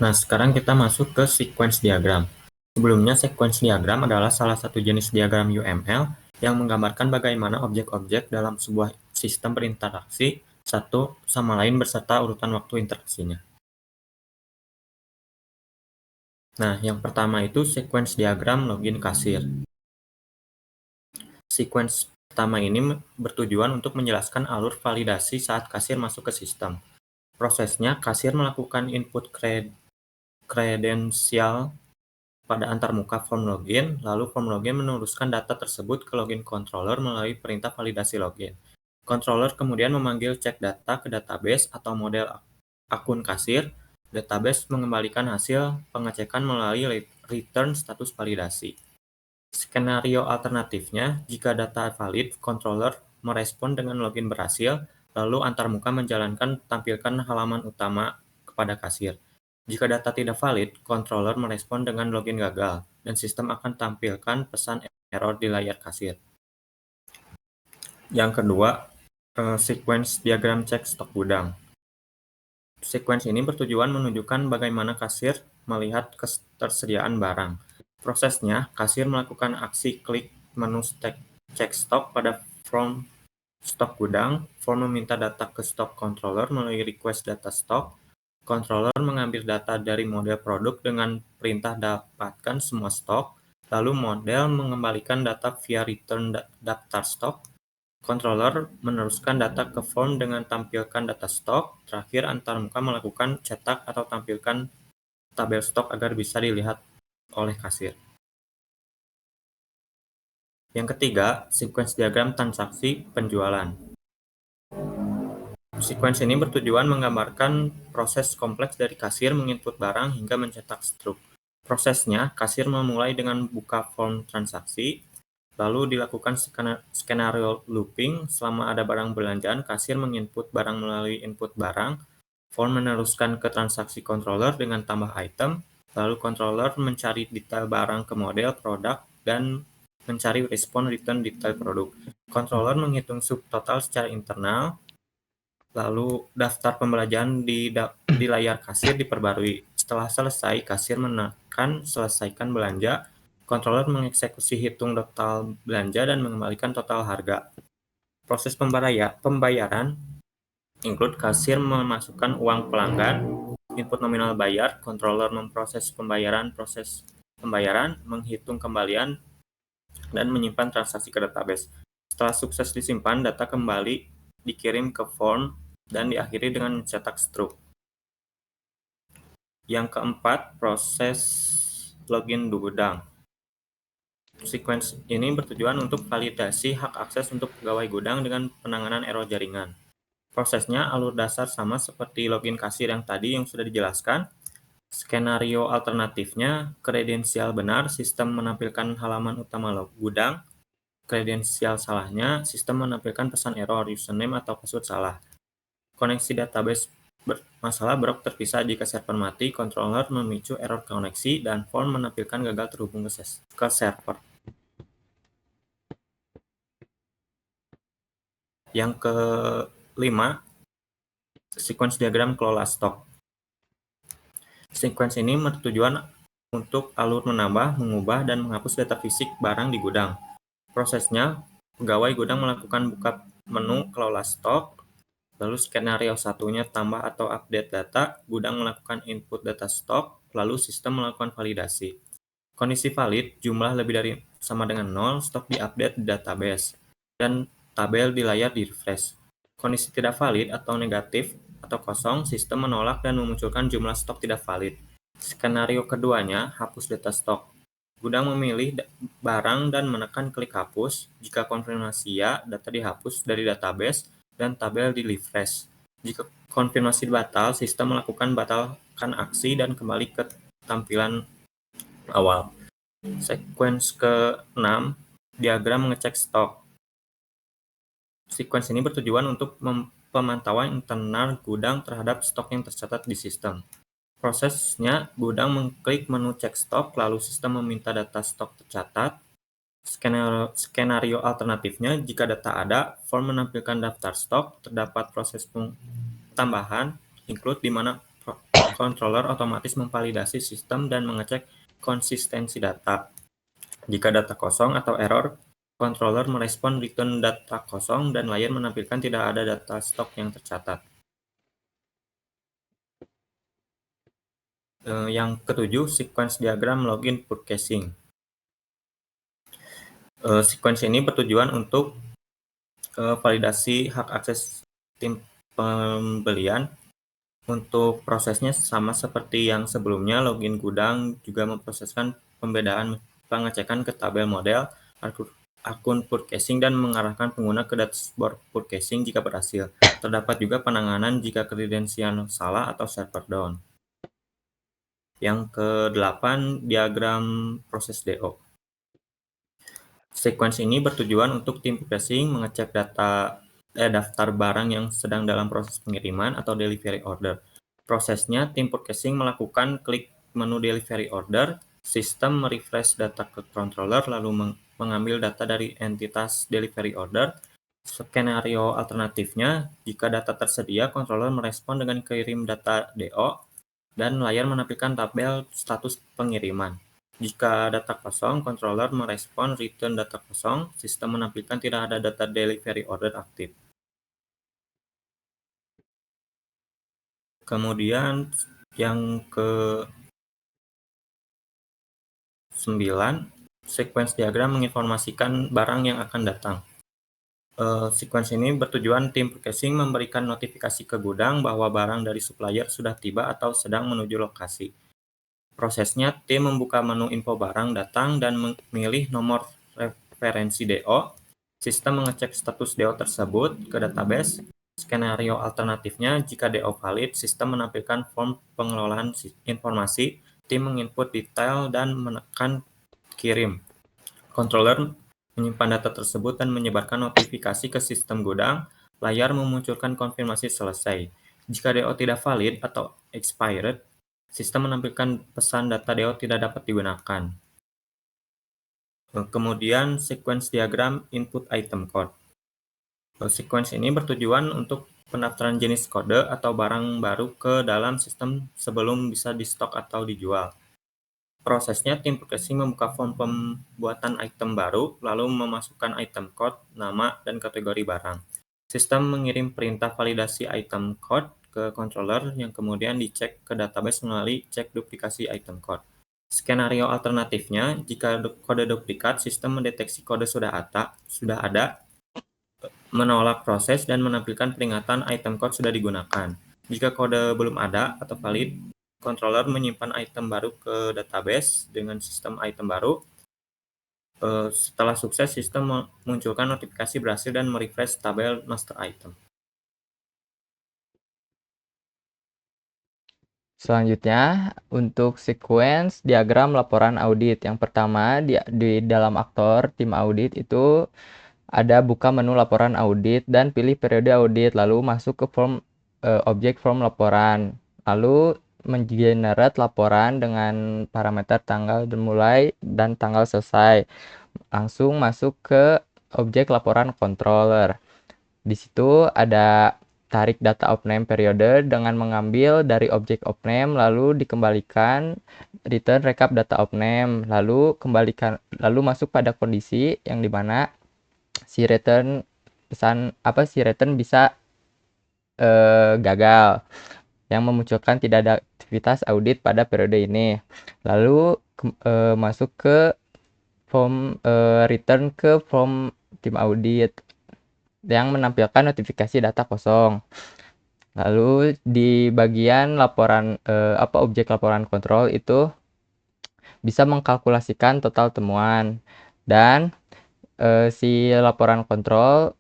Nah, sekarang kita masuk ke sequence diagram. Sebelumnya, sequence diagram adalah salah satu jenis diagram UML yang menggambarkan bagaimana objek-objek dalam sebuah sistem berinteraksi satu sama lain beserta urutan waktu interaksinya. Nah, yang pertama itu sequence diagram login kasir. Sequence pertama ini bertujuan untuk menjelaskan alur validasi saat kasir masuk ke sistem. Prosesnya, kasir melakukan input kredensial pada antarmuka form login, lalu form login meneruskan data tersebut ke login controller melalui perintah validasi login. Controller kemudian memanggil cek data ke database atau model akun kasir, Database mengembalikan hasil pengecekan melalui return status validasi. Skenario alternatifnya, jika data valid, controller merespon dengan login berhasil, lalu antarmuka menjalankan tampilkan halaman utama kepada kasir. Jika data tidak valid, controller merespon dengan login gagal, dan sistem akan tampilkan pesan error di layar kasir. Yang kedua, sequence diagram cek stok gudang. Sequence ini bertujuan menunjukkan bagaimana kasir melihat ketersediaan barang. Prosesnya, kasir melakukan aksi klik menu cek stok pada form stok gudang, form meminta data ke stok controller melalui request data stok, controller mengambil data dari model produk dengan perintah dapatkan semua stok, lalu model mengembalikan data via return daftar stok. Controller meneruskan data ke form dengan tampilkan data stok. Terakhir, antarmuka melakukan cetak atau tampilkan tabel stok agar bisa dilihat oleh kasir. Yang ketiga, sequence diagram transaksi penjualan. Sequence ini bertujuan menggambarkan proses kompleks dari kasir menginput barang hingga mencetak struk. Prosesnya, kasir memulai dengan buka form transaksi, lalu dilakukan skenario looping. Selama ada barang belanjaan, kasir menginput barang melalui input barang, form meneruskan ke transaksi controller dengan tambah item, lalu controller mencari detail barang ke model, produk, dan mencari respon return detail produk. Controller menghitung subtotal secara internal, lalu daftar pembelanjaan di layar kasir diperbarui. Setelah selesai, kasir menekan selesaikan belanja. Controller mengeksekusi hitung total belanja dan mengembalikan total harga. Proses pembayaran include kasir memasukkan uang pelanggan, input nominal bayar, controller memproses pembayaran, proses pembayaran, menghitung kembalian, dan menyimpan transaksi ke database. Setelah sukses disimpan, data kembali dikirim ke form dan diakhiri dengan mencetak struk. Yang keempat, proses login gudang. Sequence ini bertujuan untuk validasi hak akses untuk pegawai gudang dengan penanganan error jaringan. Prosesnya alur dasar sama seperti login kasir yang tadi yang sudah dijelaskan. Skenario alternatifnya, kredensial benar, sistem menampilkan halaman utama gudang. Kredensial salahnya, sistem menampilkan pesan error, username atau password salah. Koneksi database masalah berok terpisah jika server mati, controller memicu error koneksi, dan form menampilkan gagal terhubung ke server. Yang kelima, sequence diagram kelola stok. Sequence ini bertujuan untuk alur menambah, mengubah, dan menghapus data fisik barang di gudang. Prosesnya, pegawai gudang melakukan buka menu kelola stok, lalu skenario satunya tambah atau update data, gudang melakukan input data stok, lalu sistem melakukan validasi. Kondisi valid, jumlah lebih dari sama dengan 0, stok diupdate di database, dan tabel di layar di-refresh. Kondisi tidak valid atau negatif atau kosong, sistem menolak dan memunculkan jumlah stok tidak valid. Skenario keduanya, hapus data stok. Gudang memilih barang dan menekan klik hapus. Jika konfirmasi ya, data dihapus dari database dan tabel di-refresh. Jika konfirmasi batal, sistem melakukan batalkan aksi dan kembali ke tampilan awal. Sequence ke-6, diagram mengecek stok. Sequence ini bertujuan untuk pemantauan internal gudang terhadap stok yang tercatat di sistem. Prosesnya, gudang mengklik menu cek stok, lalu sistem meminta data stok tercatat. Skenario alternatifnya, jika data ada, form menampilkan daftar stok, terdapat proses tambahan, include di mana controller otomatis memvalidasi sistem dan mengecek konsistensi data. Jika data kosong atau error, controller merespon return data kosong dan layar menampilkan tidak ada data stok yang tercatat. Yang ketujuh, sequence diagram login purchasing. Sequence ini bertujuan untuk validasi hak akses tim pembelian. Untuk prosesnya sama seperti yang sebelumnya, login gudang juga memproseskan pembedaan pengecekan ke tabel model, akun purchasing, dan mengarahkan pengguna ke dashboard purchasing jika berhasil. Terdapat juga penanganan jika kredensial salah atau server down. Yang ke-8, diagram proses DO. Sequence ini bertujuan untuk tim processing mengecek daftar barang yang sedang dalam proses pengiriman atau delivery order. Prosesnya, tim processing melakukan klik menu delivery order, sistem merefresh data ke controller lalu mengambil data dari entitas delivery order. Skenario alternatifnya, jika data tersedia, controller merespon dengan kirim data DO dan layar menampilkan tabel status pengiriman. Jika data kosong, controller merespon return data kosong, sistem menampilkan tidak ada data delivery order aktif. Kemudian yang ke-9, sequence diagram menginformasikan barang yang akan datang. Sequence ini bertujuan tim processing memberikan notifikasi ke gudang bahwa barang dari supplier sudah tiba atau sedang menuju lokasi. Prosesnya, tim membuka menu info barang datang dan memilih nomor referensi DO. Sistem mengecek status DO tersebut ke database. Skenario alternatifnya, jika DO valid, sistem menampilkan form pengelolaan informasi. Tim menginput detail dan menekan kirim. Controller menyimpan data tersebut dan menyebarkan notifikasi ke sistem gudang. Layar memunculkan konfirmasi selesai. Jika DO tidak valid atau expired, sistem menampilkan pesan data DO tidak dapat digunakan. Kemudian sequence diagram input item code. Sequence ini bertujuan untuk pendaftaran jenis kode atau barang baru ke dalam sistem sebelum bisa di stok atau dijual. Prosesnya, tim processing membuka form pembuatan item baru, lalu memasukkan item code, nama, dan kategori barang. Sistem mengirim perintah validasi item code ke controller yang kemudian dicek ke database melalui cek duplikasi item code. Skenario alternatifnya, jika kode duplikat, sistem mendeteksi kode sudah ada, menolak proses, dan menampilkan peringatan item code sudah digunakan. Jika kode belum ada atau valid, controller menyimpan item baru ke database dengan sistem item baru. Setelah sukses, sistem memunculkan notifikasi berhasil dan merefresh tabel master item. Selanjutnya, untuk sequence diagram laporan audit. Yang pertama, di dalam aktor tim audit itu ada buka menu laporan audit dan pilih periode audit, lalu masuk ke form objek form laporan. Lalu mengenerate laporan dengan parameter tanggal dimulai dan tanggal selesai. Langsung masuk ke objek laporan controller. Di situ ada tarik data of name periode dengan mengambil dari objek of name lalu dikembalikan return recap data of name, lalu masuk pada kondisi yang dimana si return bisa gagal yang memunculkan tidak ada aktivitas audit pada periode ini. Lalu masuk ke form return ke form tim audit yang menampilkan notifikasi data kosong. Lalu di bagian laporan objek laporan kontrol itu bisa mengkalkulasikan total temuan dan si laporan kontrol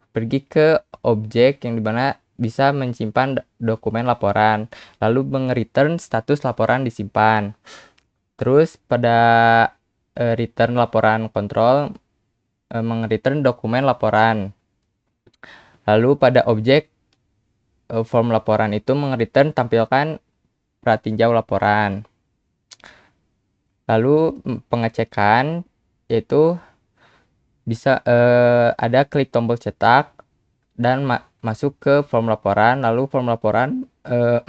pergi ke objek yang dimana bisa menyimpan dokumen laporan, lalu meng-return status laporan disimpan. Terus pada return laporan kontrol meng-return dokumen laporan. Lalu pada objek form laporan itu meng-return tampilkan pratinjau laporan. Lalu pengecekan yaitu bisa ada klik tombol cetak dan masuk ke form laporan, lalu form laporan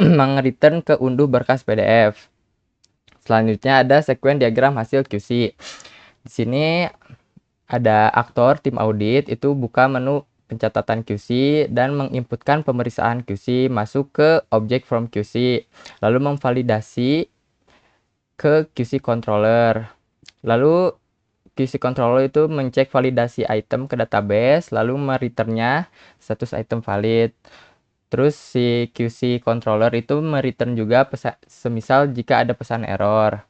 meng-return ke unduh berkas PDF. Selanjutnya ada sequence diagram hasil QC. Di sini ada aktor tim audit itu buka menu pencatatan QC dan menginputkan pemeriksaan QC masuk ke objek from QC, lalu memvalidasi ke QC controller. Lalu QC controller itu mencek validasi item ke database, lalu mereturnnya status item valid. Terus si QC controller itu mereturn juga semisal jika ada pesan error.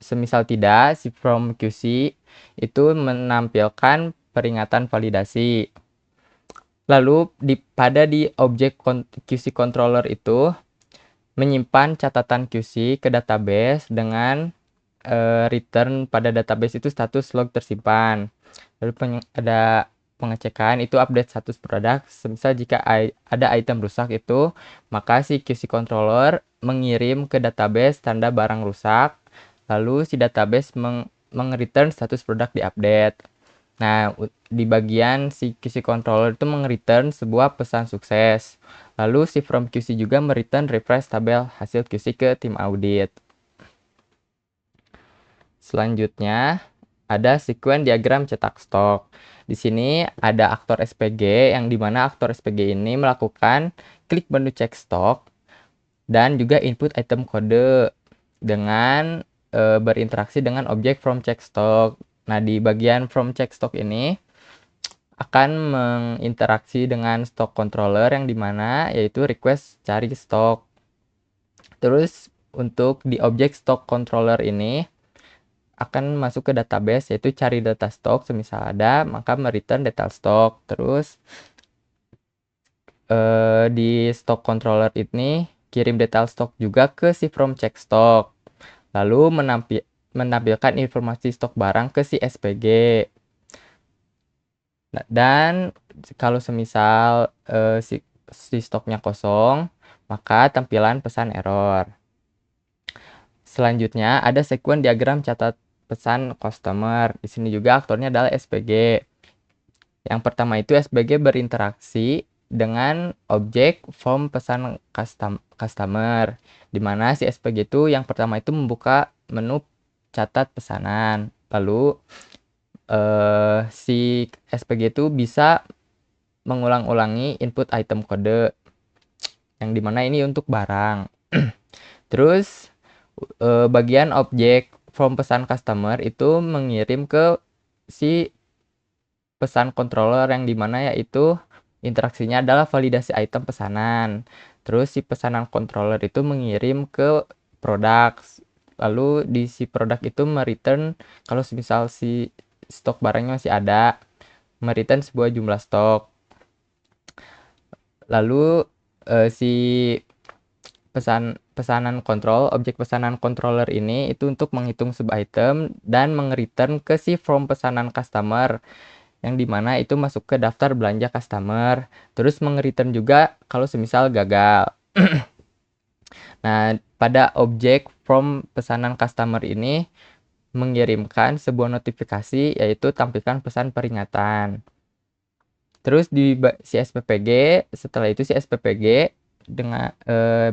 Semisal tidak, si from QC itu menampilkan peringatan validasi. Lalu pada di objek QC controller itu menyimpan catatan QC ke database dengan return pada database itu status log tersimpan. Lalu ada pengecekan itu update status produk. Misal jika ada item rusak itu, maka si QC controller mengirim ke database tanda barang rusak. Lalu si database meng-return status produk diupdate. Nah, di bagian si QC controller itu meng-return sebuah pesan sukses. Lalu si from QC juga me-return refresh tabel hasil QC ke tim audit. Selanjutnya ada sequence diagram cetak stok. Di sini ada aktor SPG yang dimana aktor SPG ini melakukan klik menu cek stok dan juga input item kode dengan berinteraksi dengan objek from check stock. Nah, di bagian from check stock ini akan menginteraksi dengan stock controller yang dimana yaitu request cari stok. Terus untuk di objek stock controller ini akan masuk ke database yaitu cari data stok, semisal ada maka mereturn detail stok. Terus di stock controller ini kirim detail stok juga ke si from check stock. Lalu menampilkan informasi stok barang ke si SPG. Nah, dan kalau semisal si stoknya kosong, maka tampilan pesan error. Selanjutnya ada sequence diagram catat pesan customer. Di sini juga aktornya adalah SPG. Yang pertama itu SPG berinteraksi dengan objek form pesan customer, di mana si SPG itu yang pertama itu membuka menu catat pesanan. Lalu si SPG itu bisa mengulang-ulangi input item kode, yang dimana ini untuk barang. Terus bagian objek from pesan customer itu mengirim ke si pesan controller yang dimana yaitu interaksinya adalah validasi item pesanan. Terus si pesanan controller itu mengirim ke produk. Lalu di si produk itu mereturn kalau misal si stok barangnya masih ada, mereturn sebuah jumlah stok. Lalu si pesanan kontrol, objek pesanan controller ini itu untuk menghitung sub item dan meng-return ke si from pesanan customer, yang dimana itu masuk ke daftar belanja customer. Terus meng-return juga kalau semisal gagal. Nah, pada objek from pesanan customer ini mengirimkan sebuah notifikasi yaitu tampilkan pesan peringatan. Terus di si SPPG, setelah itu si SPPG dengan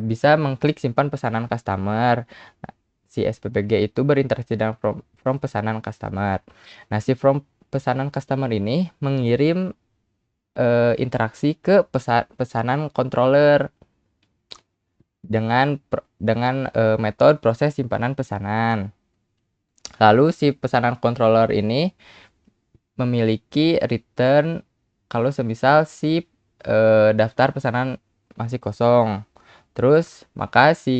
bisa mengklik simpan pesanan customer. Nah, si SPPG itu berinteraksi dengan from pesanan customer. Nah, si from pesanan customer ini mengirim interaksi ke pesanan controller dengan metode proses simpanan pesanan. Lalu si pesanan controller ini memiliki return kalau semisal si daftar pesanan masih kosong. Terus maka si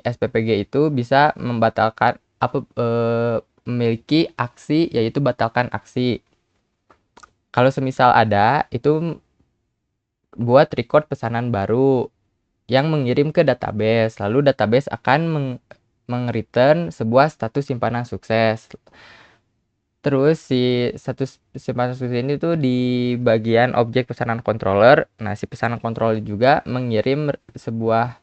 SPPG itu bisa membatalkan memiliki aksi yaitu batalkan aksi. Kalau semisal ada itu buat record pesanan baru yang mengirim ke database. Lalu database akan meng-return sebuah status simpanan sukses. Terus si status simpanan sukses ini tuh di bagian objek pesanan controller. Nah, si pesanan controller juga mengirim sebuah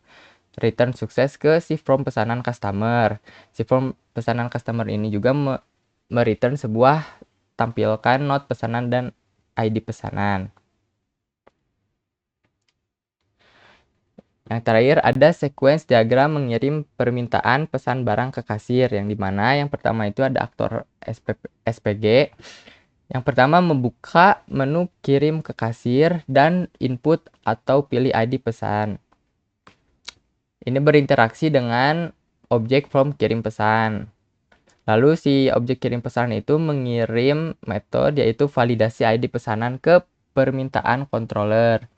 return sukses ke si from pesanan customer. Si from pesanan customer ini juga mereturn sebuah tampilkan note pesanan dan ID pesanan. Yang terakhir ada sequence diagram mengirim permintaan pesan barang ke kasir, yang dimana yang pertama itu ada aktor SPG. Yang pertama membuka menu kirim ke kasir dan input atau pilih ID pesan. Ini berinteraksi dengan objek from kirim pesan. Lalu si objek kirim pesan itu mengirim metode yaitu validasi ID pesanan ke permintaan controller.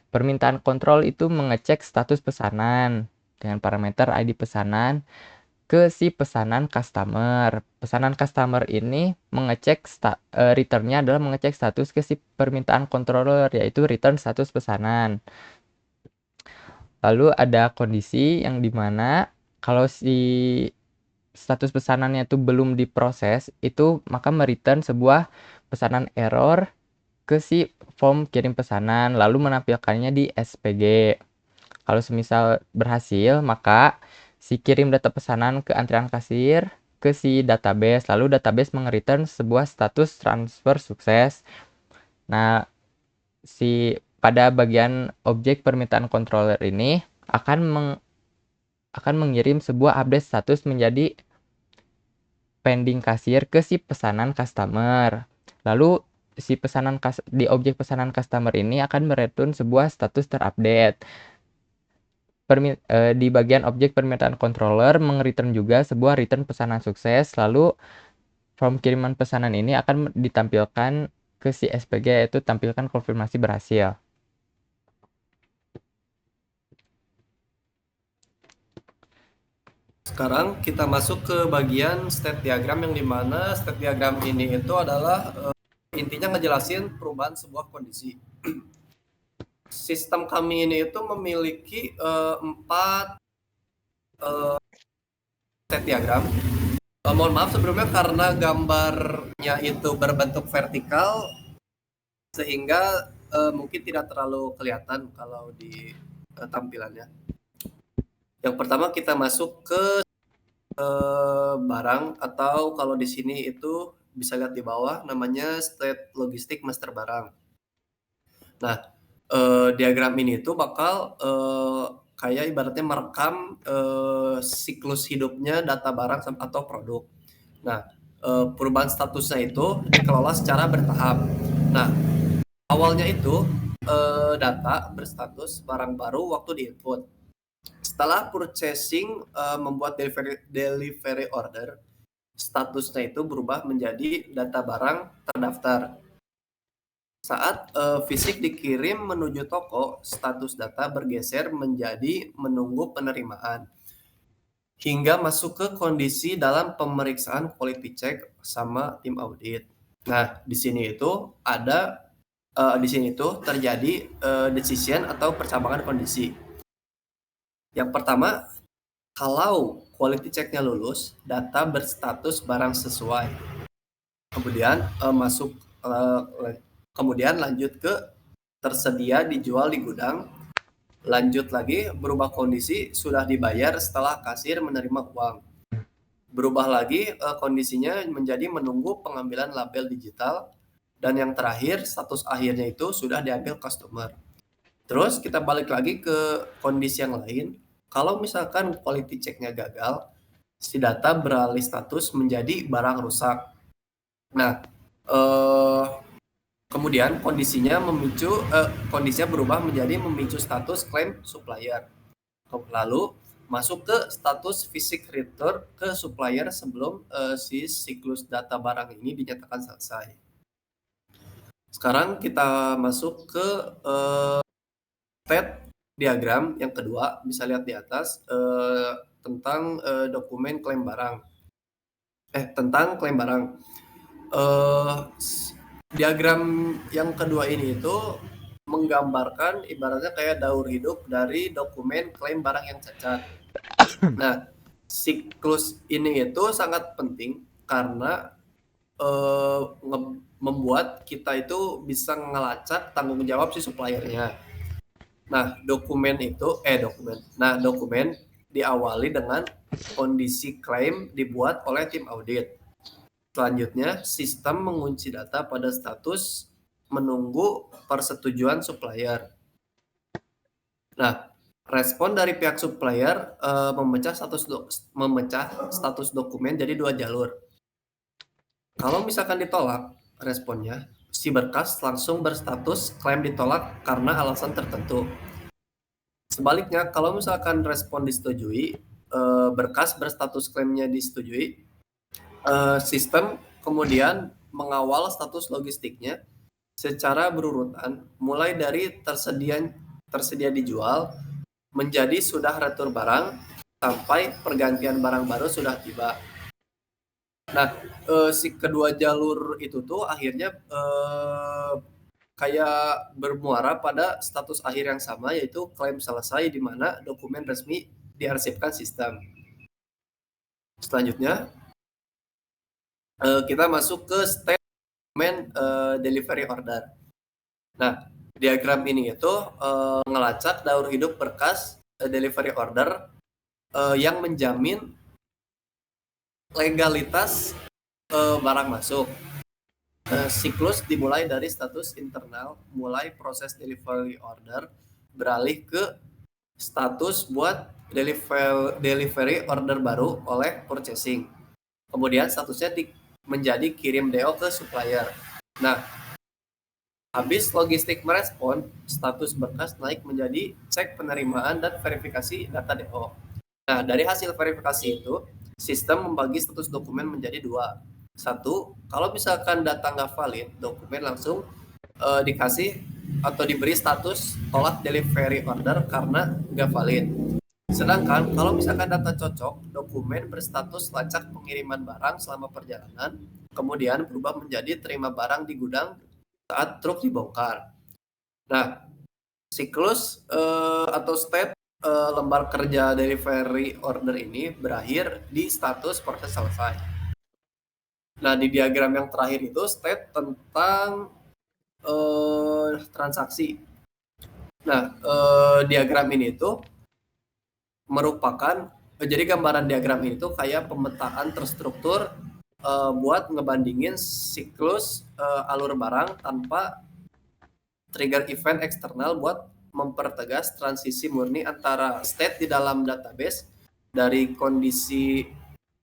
Permintaan kontrol itu mengecek status pesanan dengan parameter ID pesanan ke si pesanan customer. Pesanan customer ini mengecek returnnya adalah mengecek status ke si permintaan controller yaitu return status pesanan. Lalu ada kondisi yang dimana kalau si status pesanannya itu belum diproses, itu maka mereturn sebuah pesanan error ke si form kirim pesanan, lalu menampilkannya di SPG. Kalau semisal berhasil, maka si kirim data pesanan ke antrian kasir ke si database, lalu database meng-return sebuah status transfer sukses. Nah, pada bagian objek permintaan controller ini akan mengirim sebuah update status menjadi pending kasir ke si pesanan customer. Lalu si di objek pesanan customer ini akan mereturn sebuah status terupdate. Di bagian objek permintaan controller meng-return juga sebuah return pesanan sukses. Lalu form kiriman pesanan ini akan ditampilkan ke si SPG, yaitu tampilkan konfirmasi berhasil. Sekarang kita masuk ke bagian state diagram, yang dimana state diagram ini itu adalah intinya ngejelasin perubahan sebuah kondisi. Sistem kami ini itu memiliki 4 state diagram. Mohon maaf sebelumnya karena gambarnya itu berbentuk vertikal sehingga mungkin tidak terlalu kelihatan kalau di tampilannya. Yang pertama kita masuk ke barang, atau kalau di sini itu bisa lihat di bawah namanya state logistik master barang. Nah, diagram ini itu bakal kayak ibaratnya merekam siklus hidupnya data barang atau produk. Nah, perubahan statusnya itu dikelola secara bertahap. Nah, awalnya itu data berstatus barang baru waktu di-input. Setelah purchasing membuat delivery order, statusnya itu berubah menjadi data barang terdaftar. Saat fisik dikirim menuju toko, status data bergeser menjadi menunggu penerimaan, hingga masuk ke kondisi dalam pemeriksaan quality check sama tim audit. Nah, di sini itu terjadi decision atau percabangan kondisi. Yang pertama, kalau quality check-nya lulus, data berstatus barang sesuai. Kemudian lanjut ke tersedia dijual di gudang. Lanjut lagi, berubah kondisi sudah dibayar setelah kasir menerima uang. Berubah lagi kondisinya menjadi menunggu pengambilan label digital. Dan yang terakhir, status akhirnya itu sudah diambil customer. Terus kita balik lagi ke kondisi yang lain. Kalau misalkan quality check-nya gagal, si data beralih status menjadi barang rusak. Nah, kemudian kondisinya berubah menjadi memicu status klaim supplier. Lalu masuk ke status fisik return ke supplier sebelum si siklus data barang ini dinyatakan selesai. Sekarang kita masuk ke state diagram yang kedua, bisa lihat di atas tentang dokumen klaim barang. Tentang klaim barang. Diagram yang kedua ini itu menggambarkan ibaratnya kayak daur hidup dari dokumen klaim barang yang cacat. Nah, siklus ini itu sangat penting karena membuat kita itu bisa ngelacak tanggung jawab si suppliernya. Nah, dokumen diawali dengan kondisi klaim dibuat oleh tim audit. Selanjutnya, sistem mengunci data pada status menunggu persetujuan supplier. Nah, respon dari pihak supplier memecah status dokumen jadi 2 jalur. Kalau misalkan ditolak responnya, si berkas langsung berstatus klaim ditolak karena alasan tertentu. Sebaliknya, kalau misalkan respon disetujui, berkas berstatus klaimnya disetujui, sistem kemudian mengawal status logistiknya secara berurutan, mulai dari tersedia dijual, menjadi sudah retur barang, sampai pergantian barang baru sudah tiba. Nah, si kedua jalur itu tuh akhirnya kayak bermuara pada status akhir yang sama, yaitu klaim selesai di mana dokumen resmi diarsipkan sistem. Selanjutnya, kita masuk ke step dokumen delivery order. Nah, diagram ini itu ngelacak daur hidup berkas delivery order yang menjamin legalitas barang masuk. Siklus dimulai dari status internal, mulai proses delivery order, beralih ke status buat delivery order baru oleh purchasing. Kemudian statusnya menjadi kirim DO ke supplier. Nah, habis logistik merespon, status berkas naik menjadi cek penerimaan dan verifikasi data DO. Nah, dari hasil verifikasi itu, sistem membagi status dokumen menjadi dua. Satu, kalau misalkan data nggak valid, dokumen langsung dikasih atau diberi status tolak delivery order karena nggak valid. Sedangkan kalau misalkan data cocok, dokumen berstatus lacak pengiriman barang selama perjalanan, kemudian berubah menjadi terima barang di gudang saat truk dibongkar. Nah, siklus atau step lembar kerja delivery order ini berakhir di status proses selesai. Nah, di diagram yang terakhir itu state tentang transaksi. Nah, diagram ini itu merupakan, jadi gambaran diagram ini tuh kayak pemetaan terstruktur buat ngebandingin siklus alur barang tanpa trigger event eksternal buat mempertegas transisi murni antara state di dalam database dari kondisi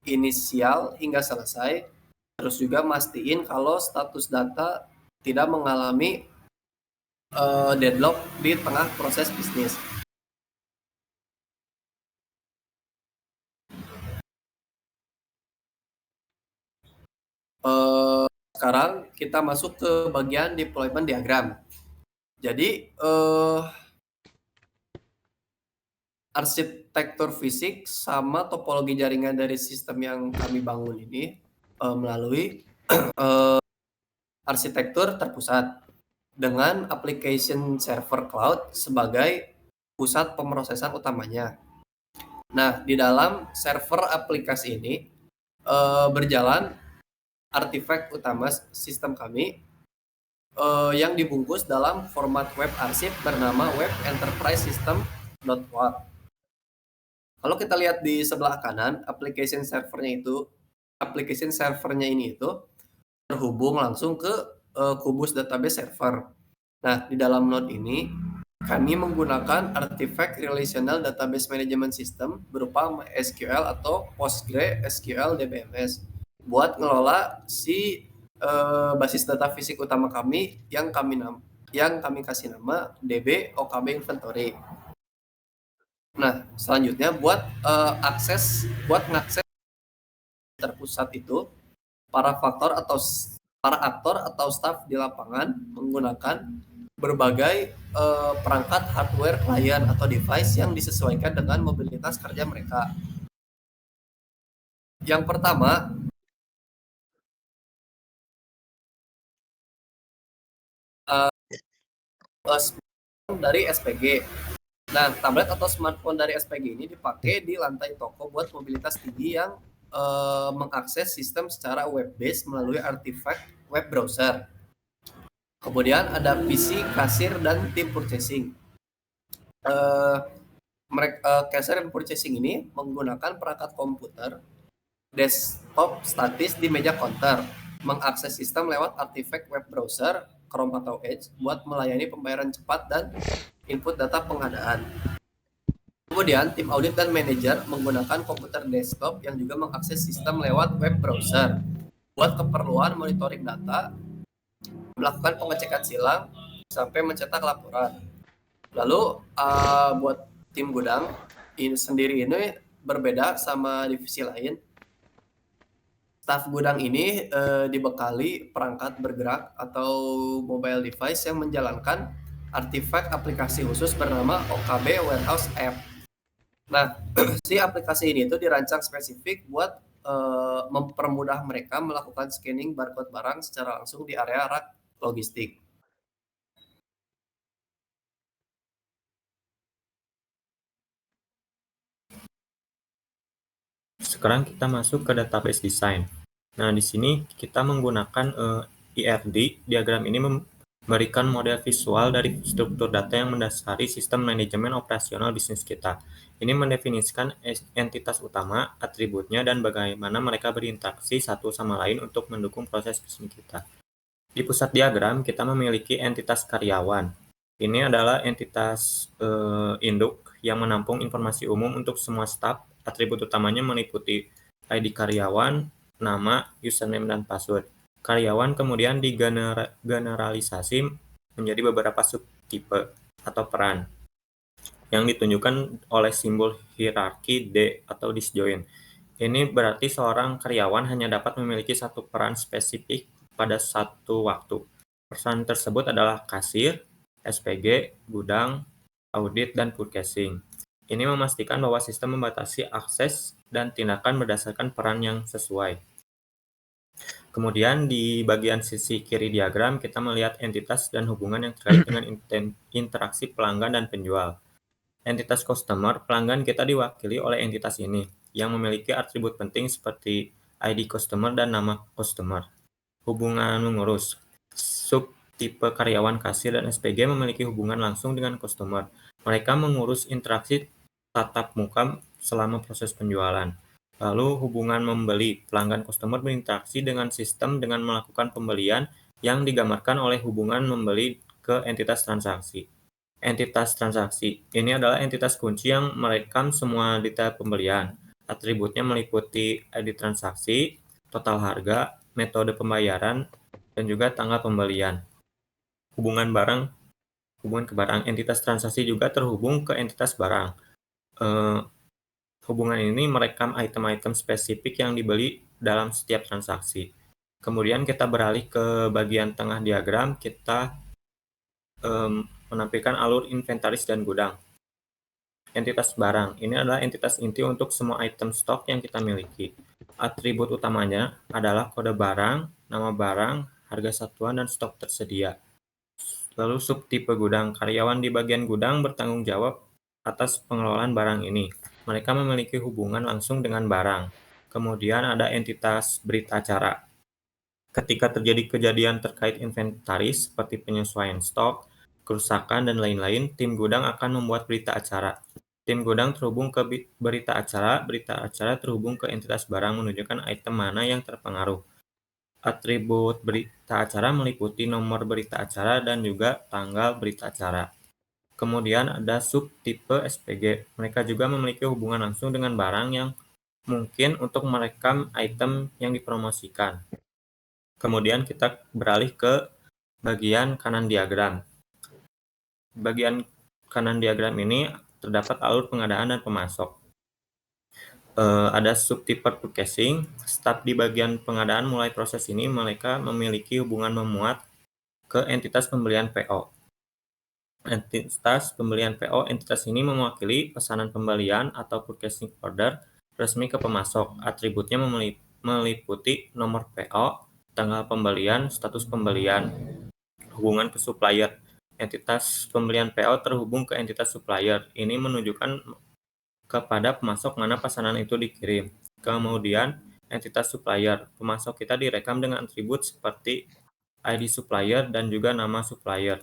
inisial hingga selesai. Terus juga mastiin kalau status data tidak mengalami deadlock di tengah proses bisnis. Sekarang kita masuk ke bagian deployment diagram. Jadi arsitektur fisik sama topologi jaringan dari sistem yang kami bangun ini melalui arsitektur terpusat dengan application server cloud sebagai pusat pemrosesan utamanya. Nah, di dalam server aplikasi ini berjalan artifact utama sistem kami yang dibungkus dalam format web arsip bernama web enterprise system.wap. Kalau kita lihat di sebelah kanan, application servernya ini itu terhubung langsung ke Kubus database server. Nah, di dalam node ini kami menggunakan artifact relational database management system berupa MySQL atau PostgreSQL DBMS buat ngelola si basis data fisik utama kami yang kami kasih nama DB OKB Inventory. Nah, selanjutnya buat ngakses terpusat itu, para aktor atau staf di lapangan menggunakan berbagai perangkat hardware klien atau device yang disesuaikan dengan mobilitas kerja mereka. Yang pertama, smartphone dari SPG. Nah, tablet atau smartphone dari SPG ini dipakai di lantai toko buat mobilitas tinggi yang mengakses sistem secara web-based melalui artifact web browser. Kemudian ada PC, kasir, dan tim purchasing. Kasir dan purchasing ini menggunakan perangkat komputer desktop statis di meja counter, mengakses sistem lewat artifact web browser, Chrome atau Edge buat melayani pembayaran cepat dan input data pengadaan. Kemudian tim audit dan manajer menggunakan komputer desktop yang juga mengakses sistem lewat web browser buat keperluan monitoring data, melakukan pengecekan silang, sampai mencetak laporan. Lalu buat tim gudang ini sendiri ini berbeda sama divisi lain. Staf gudang ini dibekali perangkat bergerak atau mobile device yang menjalankan artifact aplikasi khusus bernama OKB Warehouse App. Nah, si aplikasi ini itu dirancang spesifik buat mempermudah mereka melakukan scanning barcode barang secara langsung di area rak logistik. Sekarang kita masuk ke database design. Nah, di sini kita menggunakan IRD. Diagram ini memberikan model visual dari struktur data yang mendasari sistem manajemen operasional bisnis kita. Ini mendefinisikan entitas utama, atributnya, dan bagaimana mereka berinteraksi satu sama lain untuk mendukung proses bisnis kita. Di pusat diagram, kita memiliki entitas karyawan. Ini adalah entitas induk yang menampung informasi umum untuk semua staf. Atribut utamanya meliputi ID karyawan, nama, username, dan password. Karyawan kemudian digeneralisasi menjadi beberapa subtipe atau peran yang ditunjukkan oleh simbol hierarki D atau disjoint. Ini berarti seorang karyawan hanya dapat memiliki satu peran spesifik pada satu waktu. Peran tersebut adalah kasir, SPG, gudang, audit, dan purchasing. Ini memastikan bahwa sistem membatasi akses dan tindakan berdasarkan peran yang sesuai. Kemudian di bagian sisi kiri diagram, kita melihat entitas dan hubungan yang terkait dengan interaksi pelanggan dan penjual. Entitas customer, pelanggan kita diwakili oleh entitas ini, yang memiliki atribut penting seperti ID customer dan nama customer. Hubungan mengurus, subtipe karyawan kasir dan SPG memiliki hubungan langsung dengan customer. Mereka mengurus interaksi tatap muka selama proses penjualan. Lalu hubungan membeli, pelanggan customer berinteraksi dengan sistem dengan melakukan pembelian yang digambarkan oleh hubungan membeli ke entitas transaksi. Entitas transaksi, ini adalah entitas kunci yang merekam semua detail pembelian. Atributnya meliputi ID transaksi, total harga, metode pembayaran, dan juga tanggal pembelian. Hubungan ke barang, entitas transaksi juga terhubung ke entitas barang. Hubungan ini merekam item-item spesifik yang dibeli dalam setiap transaksi. Kemudian kita beralih ke bagian tengah diagram, kita menampilkan alur inventaris dan gudang. Entitas barang, ini adalah entitas inti untuk semua item stok yang kita miliki. Atribut utamanya adalah kode barang, nama barang, harga satuan, dan stok tersedia. Lalu subtipe gudang, karyawan di bagian gudang bertanggung jawab atas pengelolaan barang ini. Mereka memiliki hubungan langsung dengan barang. Kemudian ada entitas berita acara. Ketika terjadi kejadian terkait inventaris seperti penyesuaian stok, kerusakan, dan lain-lain, tim gudang akan membuat berita acara. Tim gudang terhubung ke berita acara terhubung ke entitas barang menunjukkan item mana yang terpengaruh. Atribut berita acara meliputi nomor berita acara dan juga tanggal berita acara. Kemudian ada subtipe SPG. Mereka juga memiliki hubungan langsung dengan barang yang mungkin untuk merekam item yang dipromosikan. Kemudian kita beralih ke bagian kanan diagram. Bagian kanan diagram ini terdapat alur pengadaan dan pemasok. Ada subtipe purchasing. Staf di bagian pengadaan mulai proses ini mereka memiliki hubungan memuat ke entitas pembelian PO. Entitas pembelian PO, entitas ini mewakili pesanan pembelian atau purchasing order resmi ke pemasok. Atributnya meliputi nomor PO, tanggal pembelian, status pembelian, hubungan ke supplier. Entitas pembelian PO terhubung ke entitas supplier. Ini menunjukkan kepada pemasok mana pesanan itu dikirim. Kemudian entitas supplier, pemasok kita direkam dengan atribut seperti ID supplier dan juga nama supplier.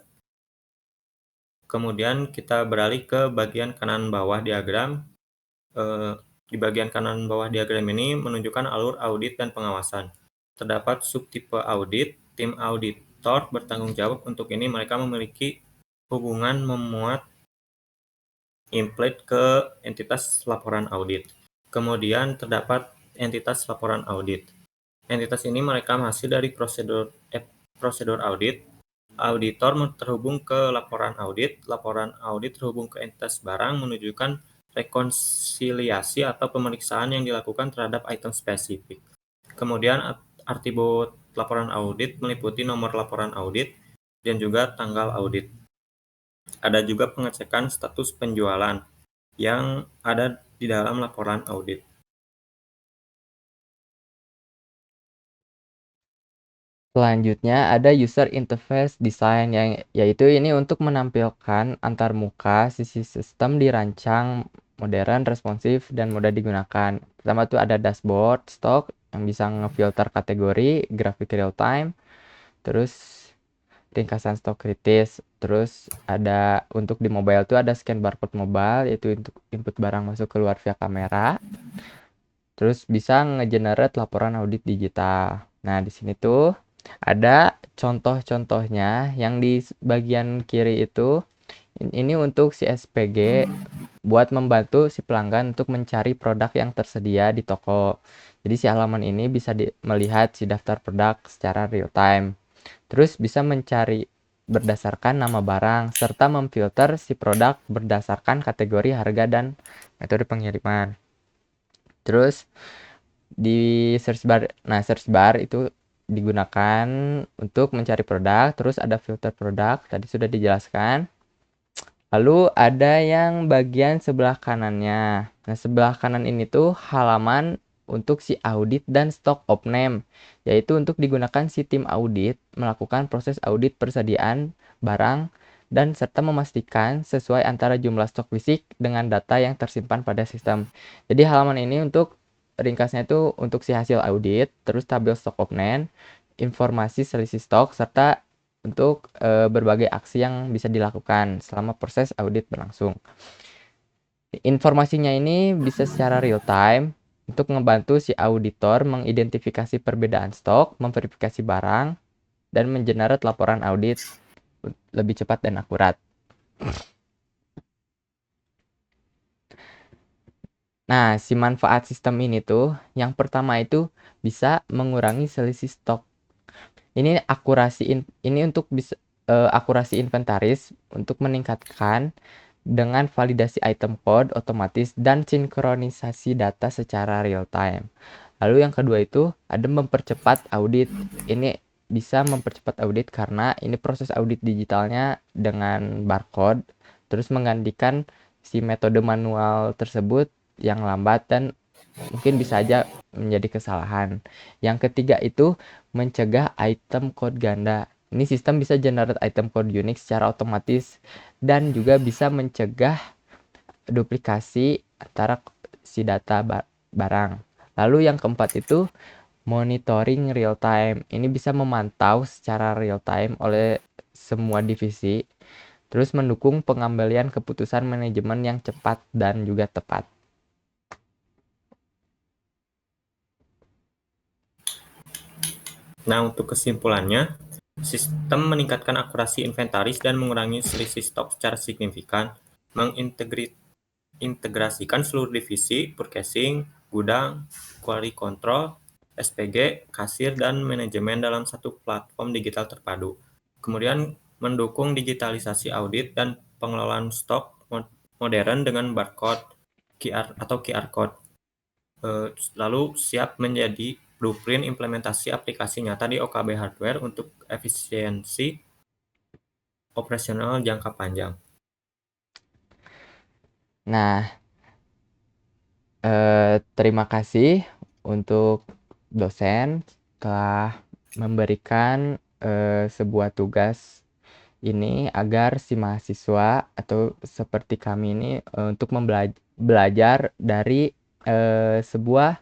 Kemudian kita beralih ke bagian kanan bawah diagram. Di bagian kanan bawah diagram ini menunjukkan alur audit dan pengawasan. Terdapat subtipe audit, tim auditor bertanggung jawab untuk ini. Mereka memiliki hubungan memuat input ke entitas laporan audit. Kemudian terdapat entitas laporan audit. Entitas ini merekam hasil dari prosedur audit. Auditor terhubung ke laporan audit terhubung ke entitas barang menunjukkan rekonsiliasi atau pemeriksaan yang dilakukan terhadap item spesifik. Kemudian atribut laporan audit meliputi nomor laporan audit dan juga tanggal audit. Ada juga pengecekan status penjualan yang ada di dalam laporan audit. Selanjutnya ada user interface design yang yaitu ini untuk menampilkan antarmuka sisi sistem dirancang modern, responsif, dan mudah digunakan. Pertama tuh ada dashboard stok yang bisa ngefilter kategori, grafik real time, terus ringkasan stok kritis. Terus ada untuk di mobile tuh ada scan barcode mobile, yaitu untuk input barang masuk keluar via kamera. Terus bisa ngegenerate laporan audit digital. Nah, di sini tuh ada contoh-contohnya yang di bagian kiri itu ini untuk si SPG buat membantu si pelanggan untuk mencari produk yang tersedia di toko. Jadi si halaman ini bisa melihat si daftar produk secara real time. Terus bisa mencari berdasarkan nama barang serta memfilter si produk berdasarkan kategori harga dan metode pengiriman. Terus di search bar itu digunakan untuk mencari produk, terus ada filter produk, tadi sudah dijelaskan. Lalu ada yang bagian sebelah kanannya. Nah, sebelah kanan ini tuh halaman untuk si audit dan stock of name, yaitu untuk digunakan si tim audit melakukan proses audit persediaan barang dan serta memastikan sesuai antara jumlah stok fisik dengan data yang tersimpan pada sistem. Jadi halaman ini untuk ringkasnya itu untuk si hasil audit, terus tabel stock of name, informasi selisih stok, serta untuk berbagai aksi yang bisa dilakukan selama proses audit berlangsung. Informasinya ini bisa secara real time untuk membantu si auditor mengidentifikasi perbedaan stok, memverifikasi barang, dan mengenerate laporan audit lebih cepat dan akurat. Nah, si manfaat sistem ini tuh yang pertama itu bisa mengurangi selisih stok. Ini ini untuk bisa akurasi inventaris untuk meningkatkan dengan validasi item code otomatis dan sinkronisasi data secara real time. Lalu yang kedua itu ada mempercepat audit. Ini bisa mempercepat audit karena ini proses audit digitalnya dengan barcode, terus menggantikan si metode manual tersebut yang lambat dan mungkin bisa aja menjadi kesalahan. Yang ketiga itu mencegah item code ganda. Ini sistem bisa generate item code unik secara otomatis dan juga bisa mencegah duplikasi antara si data barang. Lalu yang keempat itu monitoring real time. Ini bisa memantau secara real time oleh semua divisi, terus mendukung pengambilan keputusan manajemen yang cepat dan juga tepat. Nah, untuk kesimpulannya, sistem meningkatkan akurasi inventaris dan mengurangi selisih stok secara signifikan, mengintegrasikan seluruh divisi, purchasing, gudang, quality control, SPG, kasir, dan manajemen dalam satu platform digital terpadu. Kemudian mendukung digitalisasi audit dan pengelolaan stok modern dengan barcode QR atau QR code. Lalu siap menjadi blueprint implementasi aplikasi nyata di OKB Hardware untuk efisiensi operasional jangka panjang. Nah, terima kasih untuk dosen telah memberikan sebuah tugas ini agar si mahasiswa atau seperti kami ini untuk belajar dari sebuah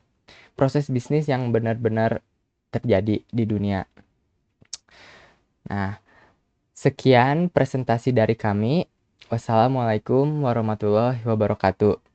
proses bisnis yang benar-benar terjadi di dunia. Nah, sekian presentasi dari kami. Wassalamualaikum warahmatullahi wabarakatuh.